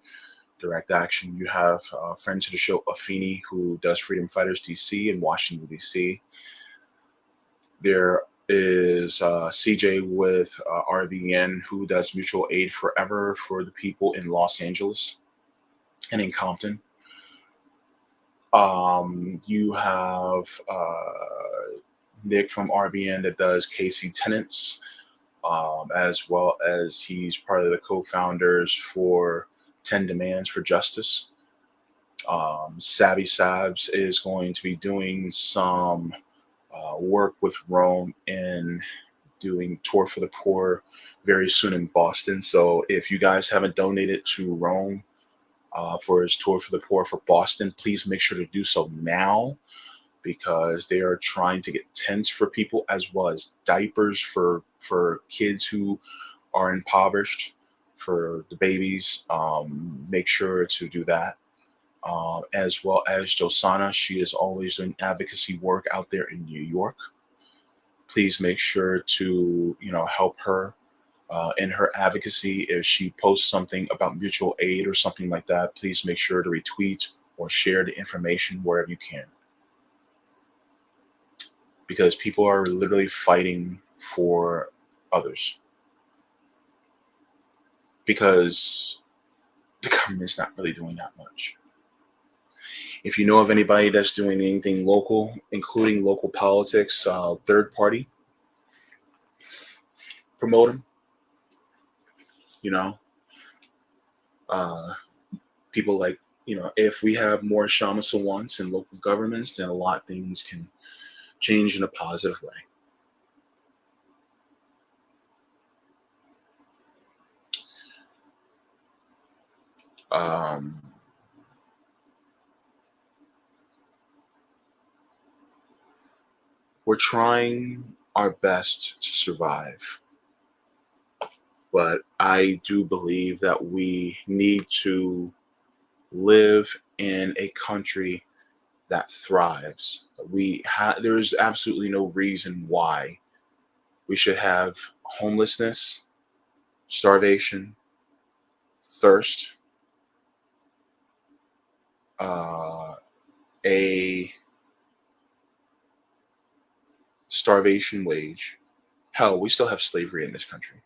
direct action. You have friends of the show, Afeni, who does Freedom Fighters DC in Washington, DC. There is CJ with RBN, who does mutual aid forever for the people in Los Angeles and in Compton. You have Nick from RBN that does KC Tenants, as well as he's part of the co-founders for 10 Demands for Justice. Savvy Sabs is going to be doing some work with Rome in doing Tour for the Poor very soon in Boston. So if you guys haven't donated to Rome for his Tour for the Poor for Boston, please make sure to do so now, because they are trying to get tents for people as well as diapers for kids who are impoverished, for the babies. Make sure to do that. As well as Josana, she is always doing advocacy work out there in New York. Please make sure to help her in her advocacy. If she posts something about mutual aid or something like that, please make sure to retweet or share the information wherever you can, because people are literally fighting for others, because the government's not really doing that much. If you know of anybody that's doing anything local, including local politics, third party, promote them. Uh, People like, if we have more Shama Sawants in local governments, then a lot of things can change in a positive way. Um, we're trying our best to survive, but I do believe that we need to live in a country that thrives. There's absolutely no reason why we should have homelessness, starvation, thirst, uh, a starvation wage. Hell, we still have slavery in this country.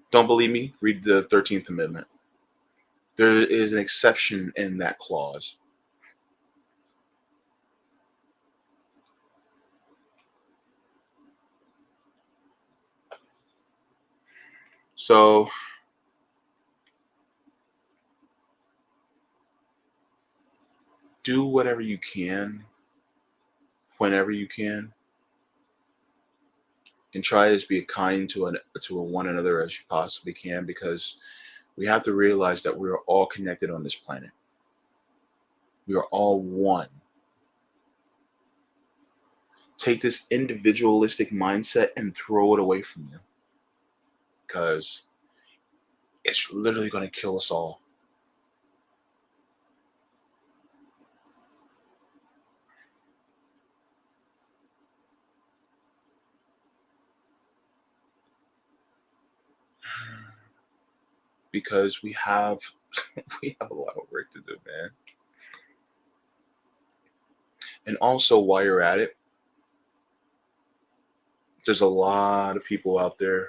Don't believe me? Read the 13th Amendment. There is an exception in that clause. So do whatever you can, whenever you can, and try as be kind to one another as you possibly can, because we have to realize that we are all connected on this planet. We are all one. Take this individualistic mindset and throw it away from you, because it's literally going to kill us all. Because we have we have a lot of work to do, man. And also, while you're at it, there's a lot of people out there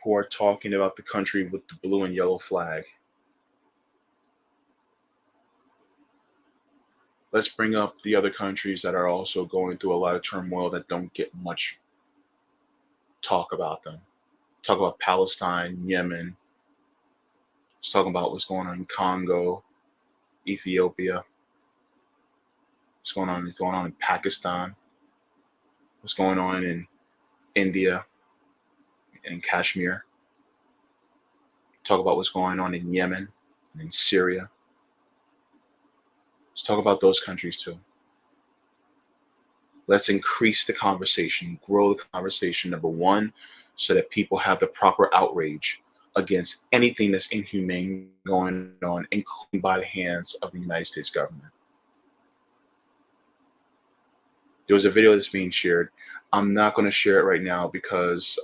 who are talking about the country with the blue and yellow flag. Let's bring up the other countries that are also going through a lot of turmoil that don't get much talk about them. Talk about Palestine, Yemen. Let's talk about what's going on in Congo, Ethiopia. What's going on in Pakistan. What's going on in India and Kashmir. Talk about what's going on in Yemen and in Syria. Let's talk about those countries too. Let's increase the conversation, grow the conversation, number one, so that people have the proper outrage against anything that's inhumane going on, including by the hands of the United States government. There was a video that's being shared. I'm not going to share it right now because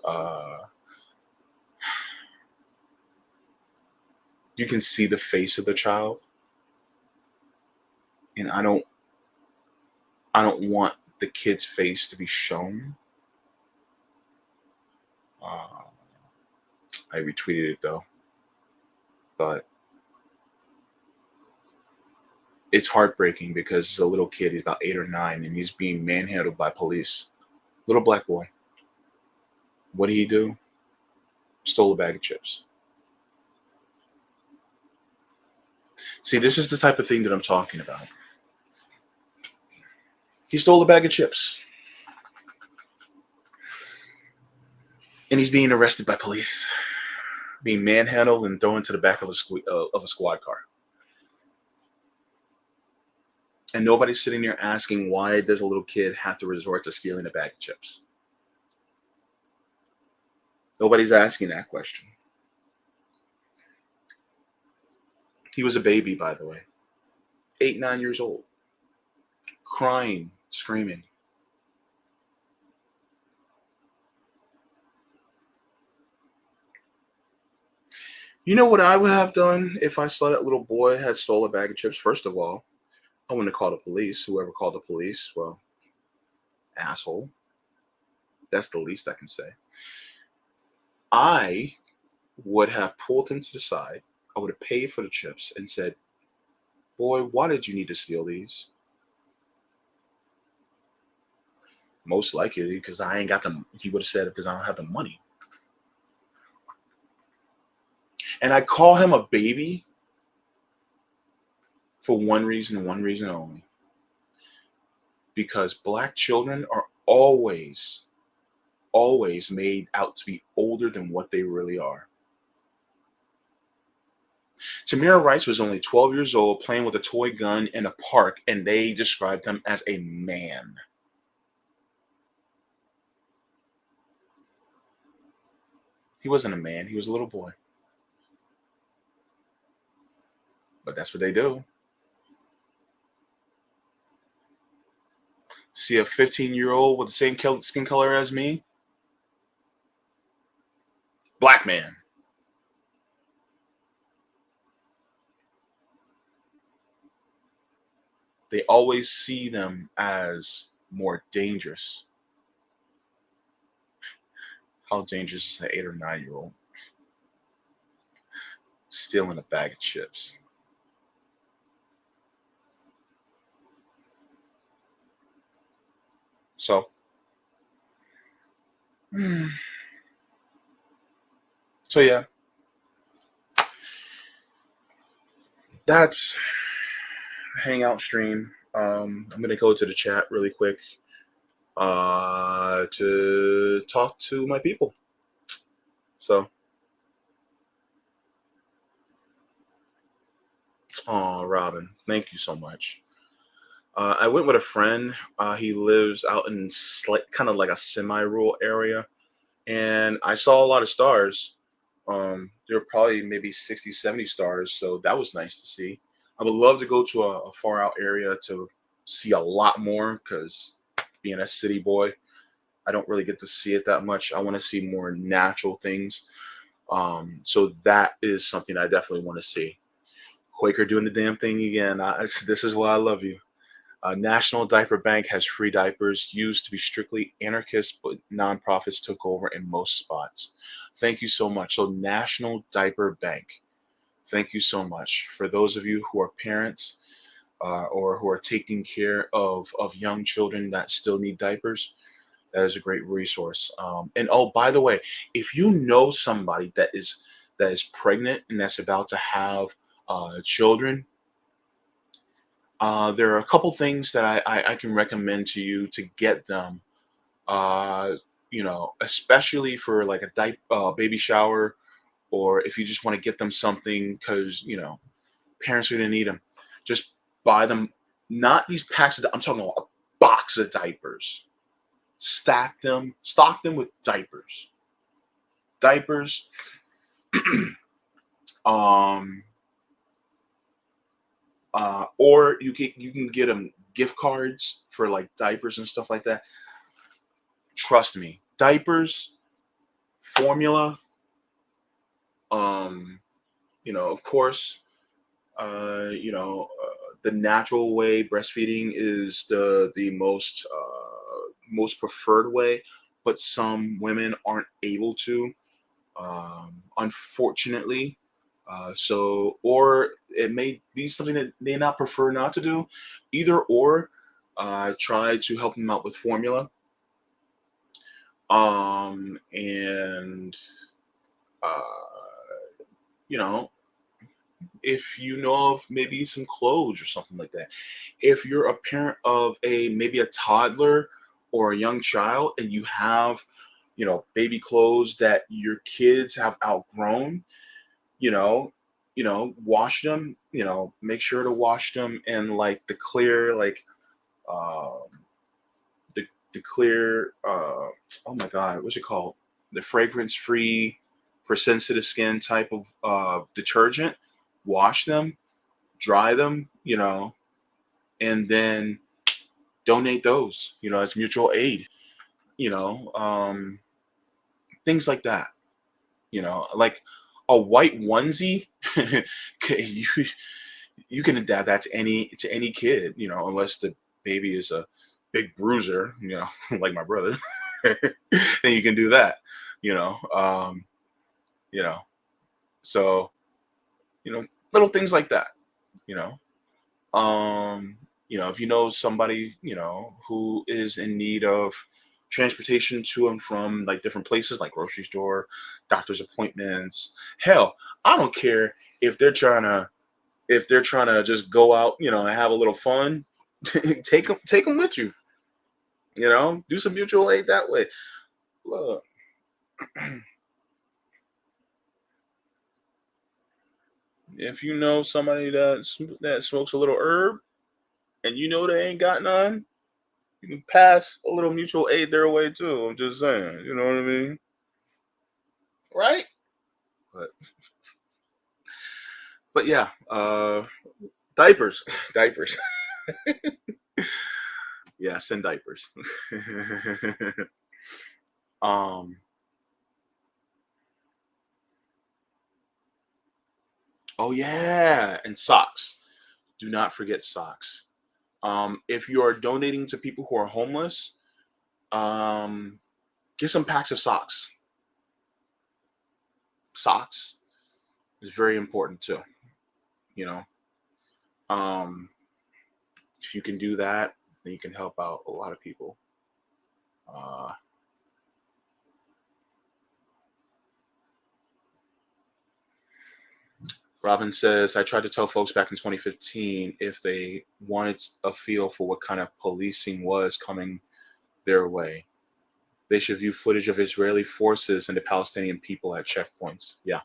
you can see the face of the child, and I don't want the kid's face to be shown. Uh, I retweeted it though, but it's heartbreaking because he's a little kid. He's about 8 or 9, and he's being manhandled by police. Little black boy. What did he do? Stole a bag of chips. See, this is the type of thing that I'm talking about. He stole a bag of chips, and he's being arrested by police, being manhandled and thrown into the back of a squad car. And nobody's sitting there asking, why does a little kid have to resort to stealing a bag of chips? Nobody's asking that question. He was a baby, by the way, 8, 9 years old, crying, screaming. You know what I would have done if I saw that little boy had stole a bag of chips? First of all, I wouldn't have called the police. Whoever called the police, well, asshole. That's the least I can say. I would have pulled him to the side. I would have paid for the chips and said, boy, why did you need to steal these? Most likely because I ain't got them. He would have said, because I don't have the money. And I call him a baby for one reason and one reason only. Because black children are always made out to be older than what they really are. Tamir Rice was only 12 years old playing with a toy gun in a park, and they described him as a man. He wasn't a man, he was a little boy. But that's what they do. See a 15-year-old with the same skin color as me? Black man. They always see them as more dangerous. How dangerous is an 8 or 9-year-old stealing a bag of chips? So, so yeah, that's Hangout stream. I'm gonna go to the chat really quick to talk to my people. So, oh, Robin, thank you so much. I went with a friend. He lives out in kind of like a semi-rural area, and I saw a lot of stars. There were probably maybe 60, 70 stars, so that was nice to see. I would love to go to a far out area to see a lot more because being a city boy, I don't really get to see it that much. I want to see more natural things. So that is something I definitely want to see. Quaker doing the damn thing again. This is why I love you. National Diaper Bank has free diapers used to be strictly anarchist, but nonprofits took over in most spots. Thank you so much. So, National Diaper Bank, thank you so much. For those of you who are parents or who are taking care of young children that still need diapers, that is a great resource. And oh, by the way, if you know somebody that is pregnant and that's about to have children, there are a couple things that I can recommend to you to get them. Uh, especially for like a baby shower, or if you just want to get them something because parents are gonna need them. Just buy them, not these packs of. I'm talking about a box of diapers. Stack them, stock them with diapers. Diapers. um, or you can get them gift cards for like diapers and stuff like that. Trust me, diapers, formula. Um, of course, the natural way breastfeeding is the most preferred way, but some women aren't able to, unfortunately. Or it may be something that they not prefer not to do. Either or, try to help them out with formula. And uh, you know, if you know of maybe some clothes or something like that. If you're a parent of maybe a toddler or a young child and you have, baby clothes that your kids have outgrown, you know, wash them, make sure to wash them in like the clear, like um the clear oh my god, what's it called? The fragrance free for sensitive skin type of detergent. Wash them, dry them, and then donate those, as mutual aid, you know, um, things like that, like a white onesie. you you can adapt that to any kid, unless the baby is a big bruiser, like my brother. Then you can do that, you know. You know, so little things like that, you know. If you know somebody, who is in need of transportation to and from like different places like grocery store, doctor's appointments, hell, I don't care if they're trying to just go out, and have a little fun. take them with you, do some mutual aid that way. Look, if you know somebody that smokes a little herb and you know they ain't got none, you can pass a little mutual aid their way too. I'm just saying, you know what I mean? Right? But yeah, diapers. Diapers. Yeah, send diapers. um oh yeah, and socks. Do not forget socks. If you are donating to people who are homeless, um get some packs of socks. Socks is very important too, you know. Um if you can do that, then you can help out a lot of people. Uh Robin says, I tried to tell folks back in 2015 if they wanted a feel for what kind of policing was coming their way, they should view footage of Israeli forces and the Palestinian people at checkpoints. Yeah.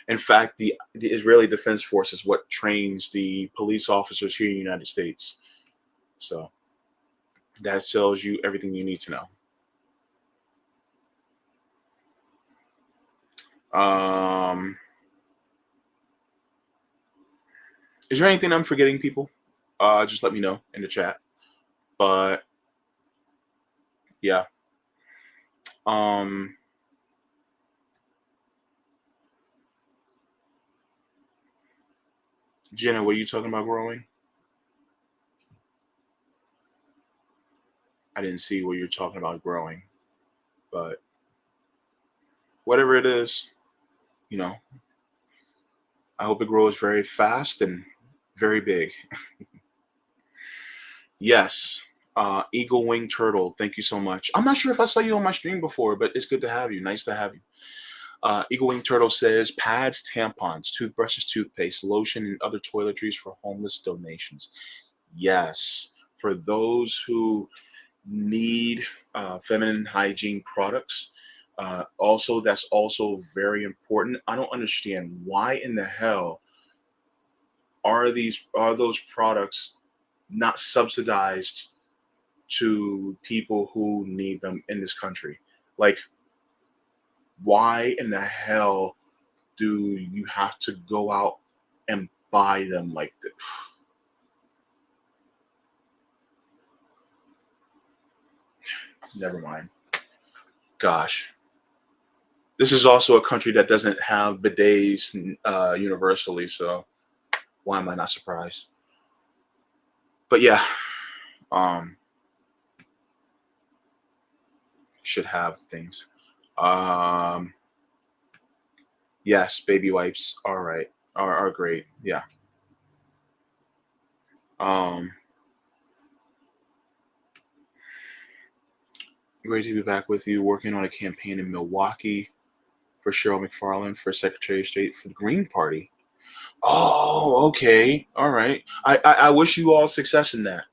In fact, the Israeli Defense Force is what trains the police officers here in the United States. So that tells you everything you need to know. Is there anything I'm forgetting, people? Just let me know in the chat. But yeah. Um, Jenna, were you talking about growing? I didn't see what you're talking about growing, but whatever it is, you know, I hope it grows very fast and very big. Yes. Eagle Wing Turtle, thank you so much. I'm not sure if I saw you on my stream before, but it's good to have you. Nice to have you. Eagle Wing Turtle says pads, tampons, toothbrushes, toothpaste, lotion, and other toiletries for homeless donations. Yes. For those who need feminine hygiene products, also, that's also very important. I don't understand why in the hell are those products not subsidized to people who need them in this country? Like, why in the hell do you have to go out and buy them like this? Never mind. Gosh. This is also a country that doesn't have bidets universally, so why am I not surprised? But yeah, um, should have things. Um, yes, baby wipes. All right, are great. Yeah. Um, Great to be back with you. Working on a campaign in Milwaukee for Cheryl McFarland for Secretary of State for the Green Party. Oh, okay. All right. I wish you all success in that.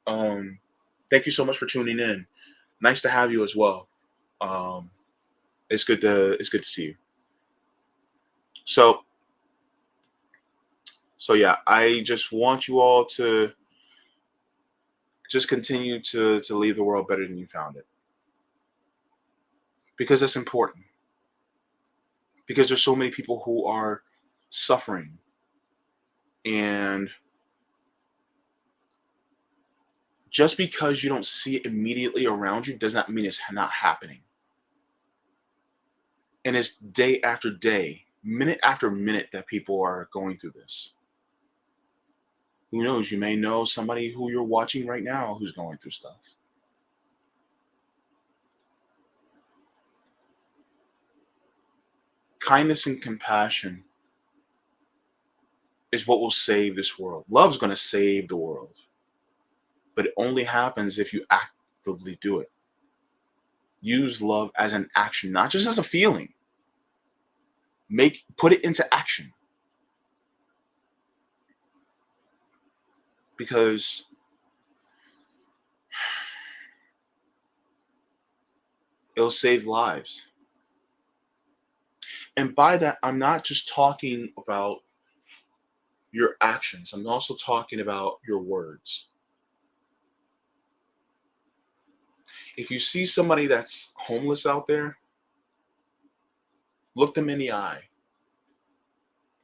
Thank you so much for tuning in. Nice to have you as well. Um, it's good to see you. So yeah, I just want you all to just continue to leave the world better than you found it, because that's important. Because there's so many people who are suffering, and just because you don't see it immediately around you does not mean it's not happening. And it's day after day, minute after minute that people are going through this. Who knows? You may know somebody who you're watching right now who's going through stuff. Kindness and compassion is what will save this world. Love's going to save the world, but it only happens if you actively do it. Use love as an action, not just as a feeling. Put it into action, because it'll save lives. And by that, I'm not just talking about, your actions. I'm also talking about your words. If you see somebody that's homeless out there, look them in the eye,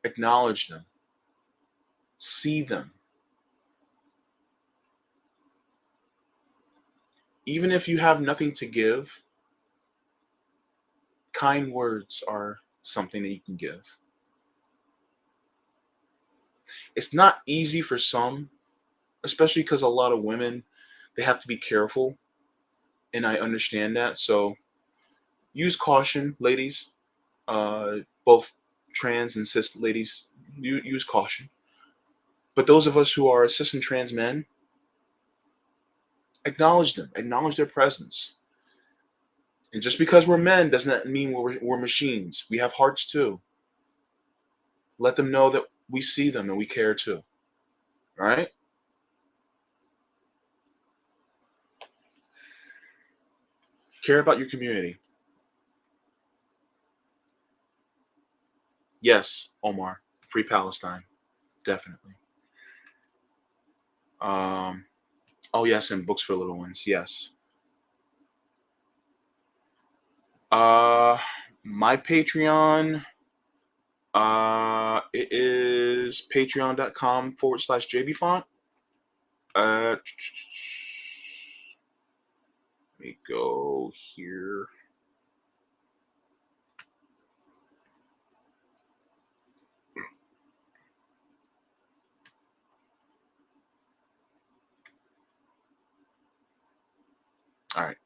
acknowledge them, see them. Even if you have nothing to give, kind words are something that you can give. It's not easy for some, especially because a lot of women, they have to be careful, and I understand that. So use caution, ladies. Both trans and cis ladies, use caution. But those of us who are cis and trans men, acknowledge them, acknowledge their presence. And just because we're men doesn't mean we're machines. We have hearts too. Let them know that we see them and we care too. All right? Care about your community. Yes, Omar. Free Palestine. Definitely. Um, oh, yes, and books for little ones. Yes. Uh, my Patreon. It is patreon.com/Jaybefaunt. Let me go here. All right,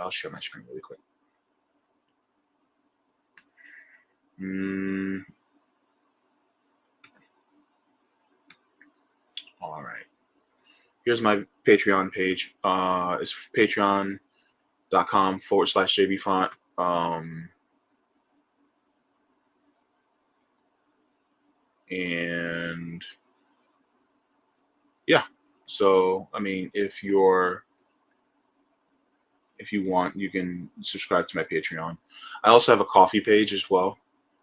I'll share my screen really quick. All right. Here's my Patreon page. It's patreon.com/Jaybefaunt. And yeah, so I mean, if you want, you can subscribe to my Patreon. I also have a coffee page as well.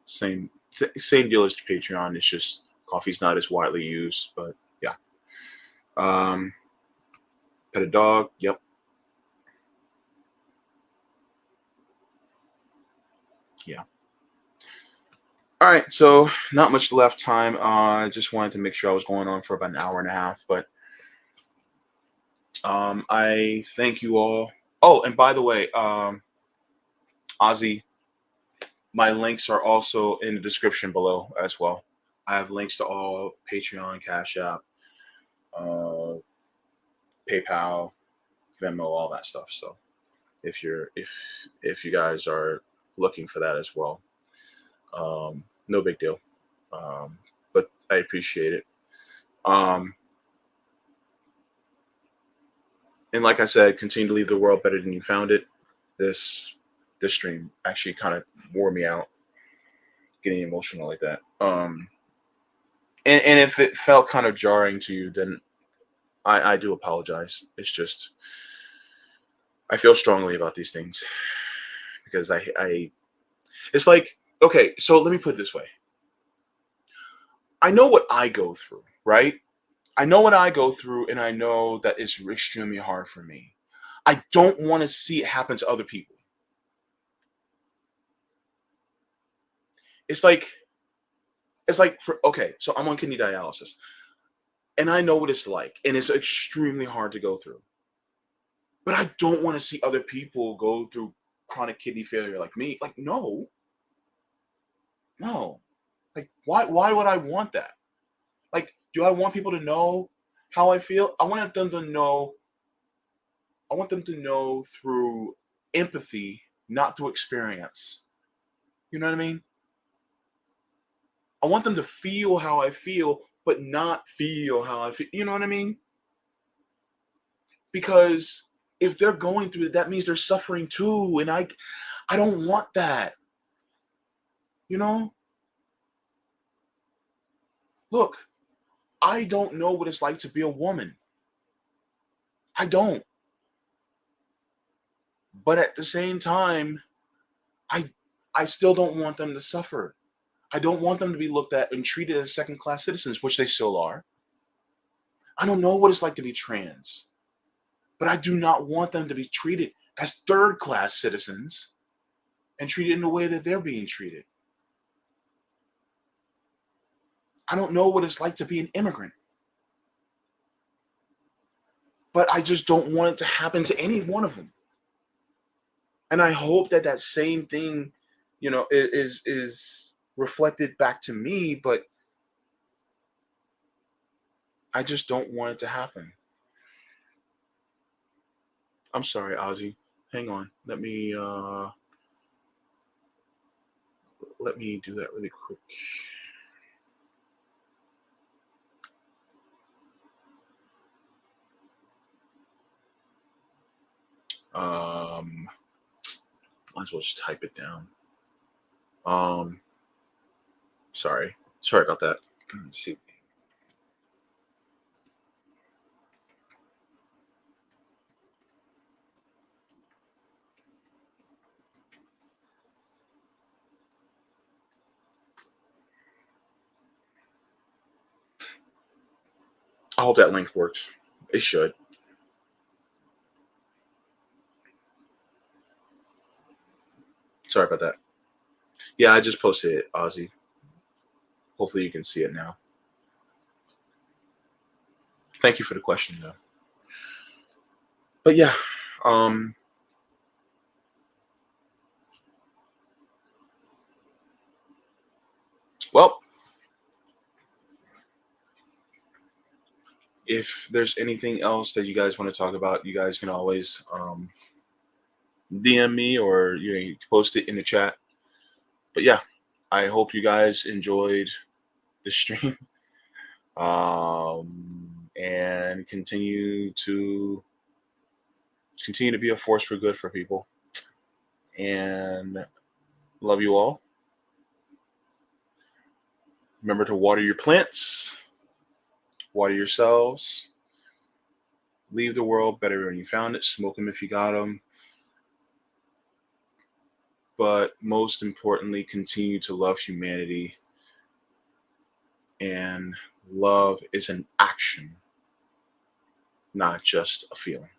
Same deal as Patreon. It's just coffee's not as widely used, but yeah. Pet a dog. Yep. Yeah. All right. So not much left time. I just wanted to make sure I was going on for about an hour and a half, but I thank you all. Oh, and by the way, Ozzy, my links are also in the description below as well. I have links to all Patreon, Cash App, uh, PayPal, Venmo, all that stuff. So if you guys are looking for that as well, no big deal. But I appreciate it. And like I said, continue to leave the world better than you found it. This stream actually kind of wore me out, getting emotional like that. And if it felt kind of jarring to you, then I do apologize. It's just I feel strongly about these things because I it's like, okay, so let me put it this way. I know what I go through, right? I know what I go through, and I know that it's extremely hard for me. I don't want to see it happen to other people. It's like okay, so I'm on kidney dialysis, and I know what it's like, and it's extremely hard to go through. But I don't want to see other people go through chronic kidney failure like me. Like, no. Like, why would I want that? Like, do I want people to know how I feel? I want them to know through empathy, not through experience. You know what I mean? I want them to feel how I feel, but not feel how I feel. You know what I mean? Because if they're going through it, that means they're suffering too. And I don't want that. You know? Look, I don't know what it's like to be a woman. I don't. But at the same time, I still don't want them to suffer. I don't want them to be looked at and treated as second-class citizens, which they still are. I don't know what it's like to be trans, but I do not want them to be treated as third-class citizens and treated in the way that they're being treated. I don't know what it's like to be an immigrant, but I just don't want it to happen to any one of them. And I hope that that same thing, is reflected back to me, but I just don't want it to happen. I'm sorry, Ozzy. Hang on. Let me do that really quick. Might as well just type it down. Sorry about that. Let's see. I hope that link works. It should. Sorry about that. Yeah, I just posted it, Ozzy. Hopefully you can see it now. Thank you for the question, though. But yeah, well, if there's anything else that you guys want to talk about, you guys can always DM me, or you can post it in the chat. But yeah, I hope you guys enjoyed the stream, and continue to be a force for good for people. And love you all. Remember to water your plants, water yourselves, leave the world better than you found it, smoke them if you got them. But most importantly, continue to love humanity. And love is an action, not just a feeling.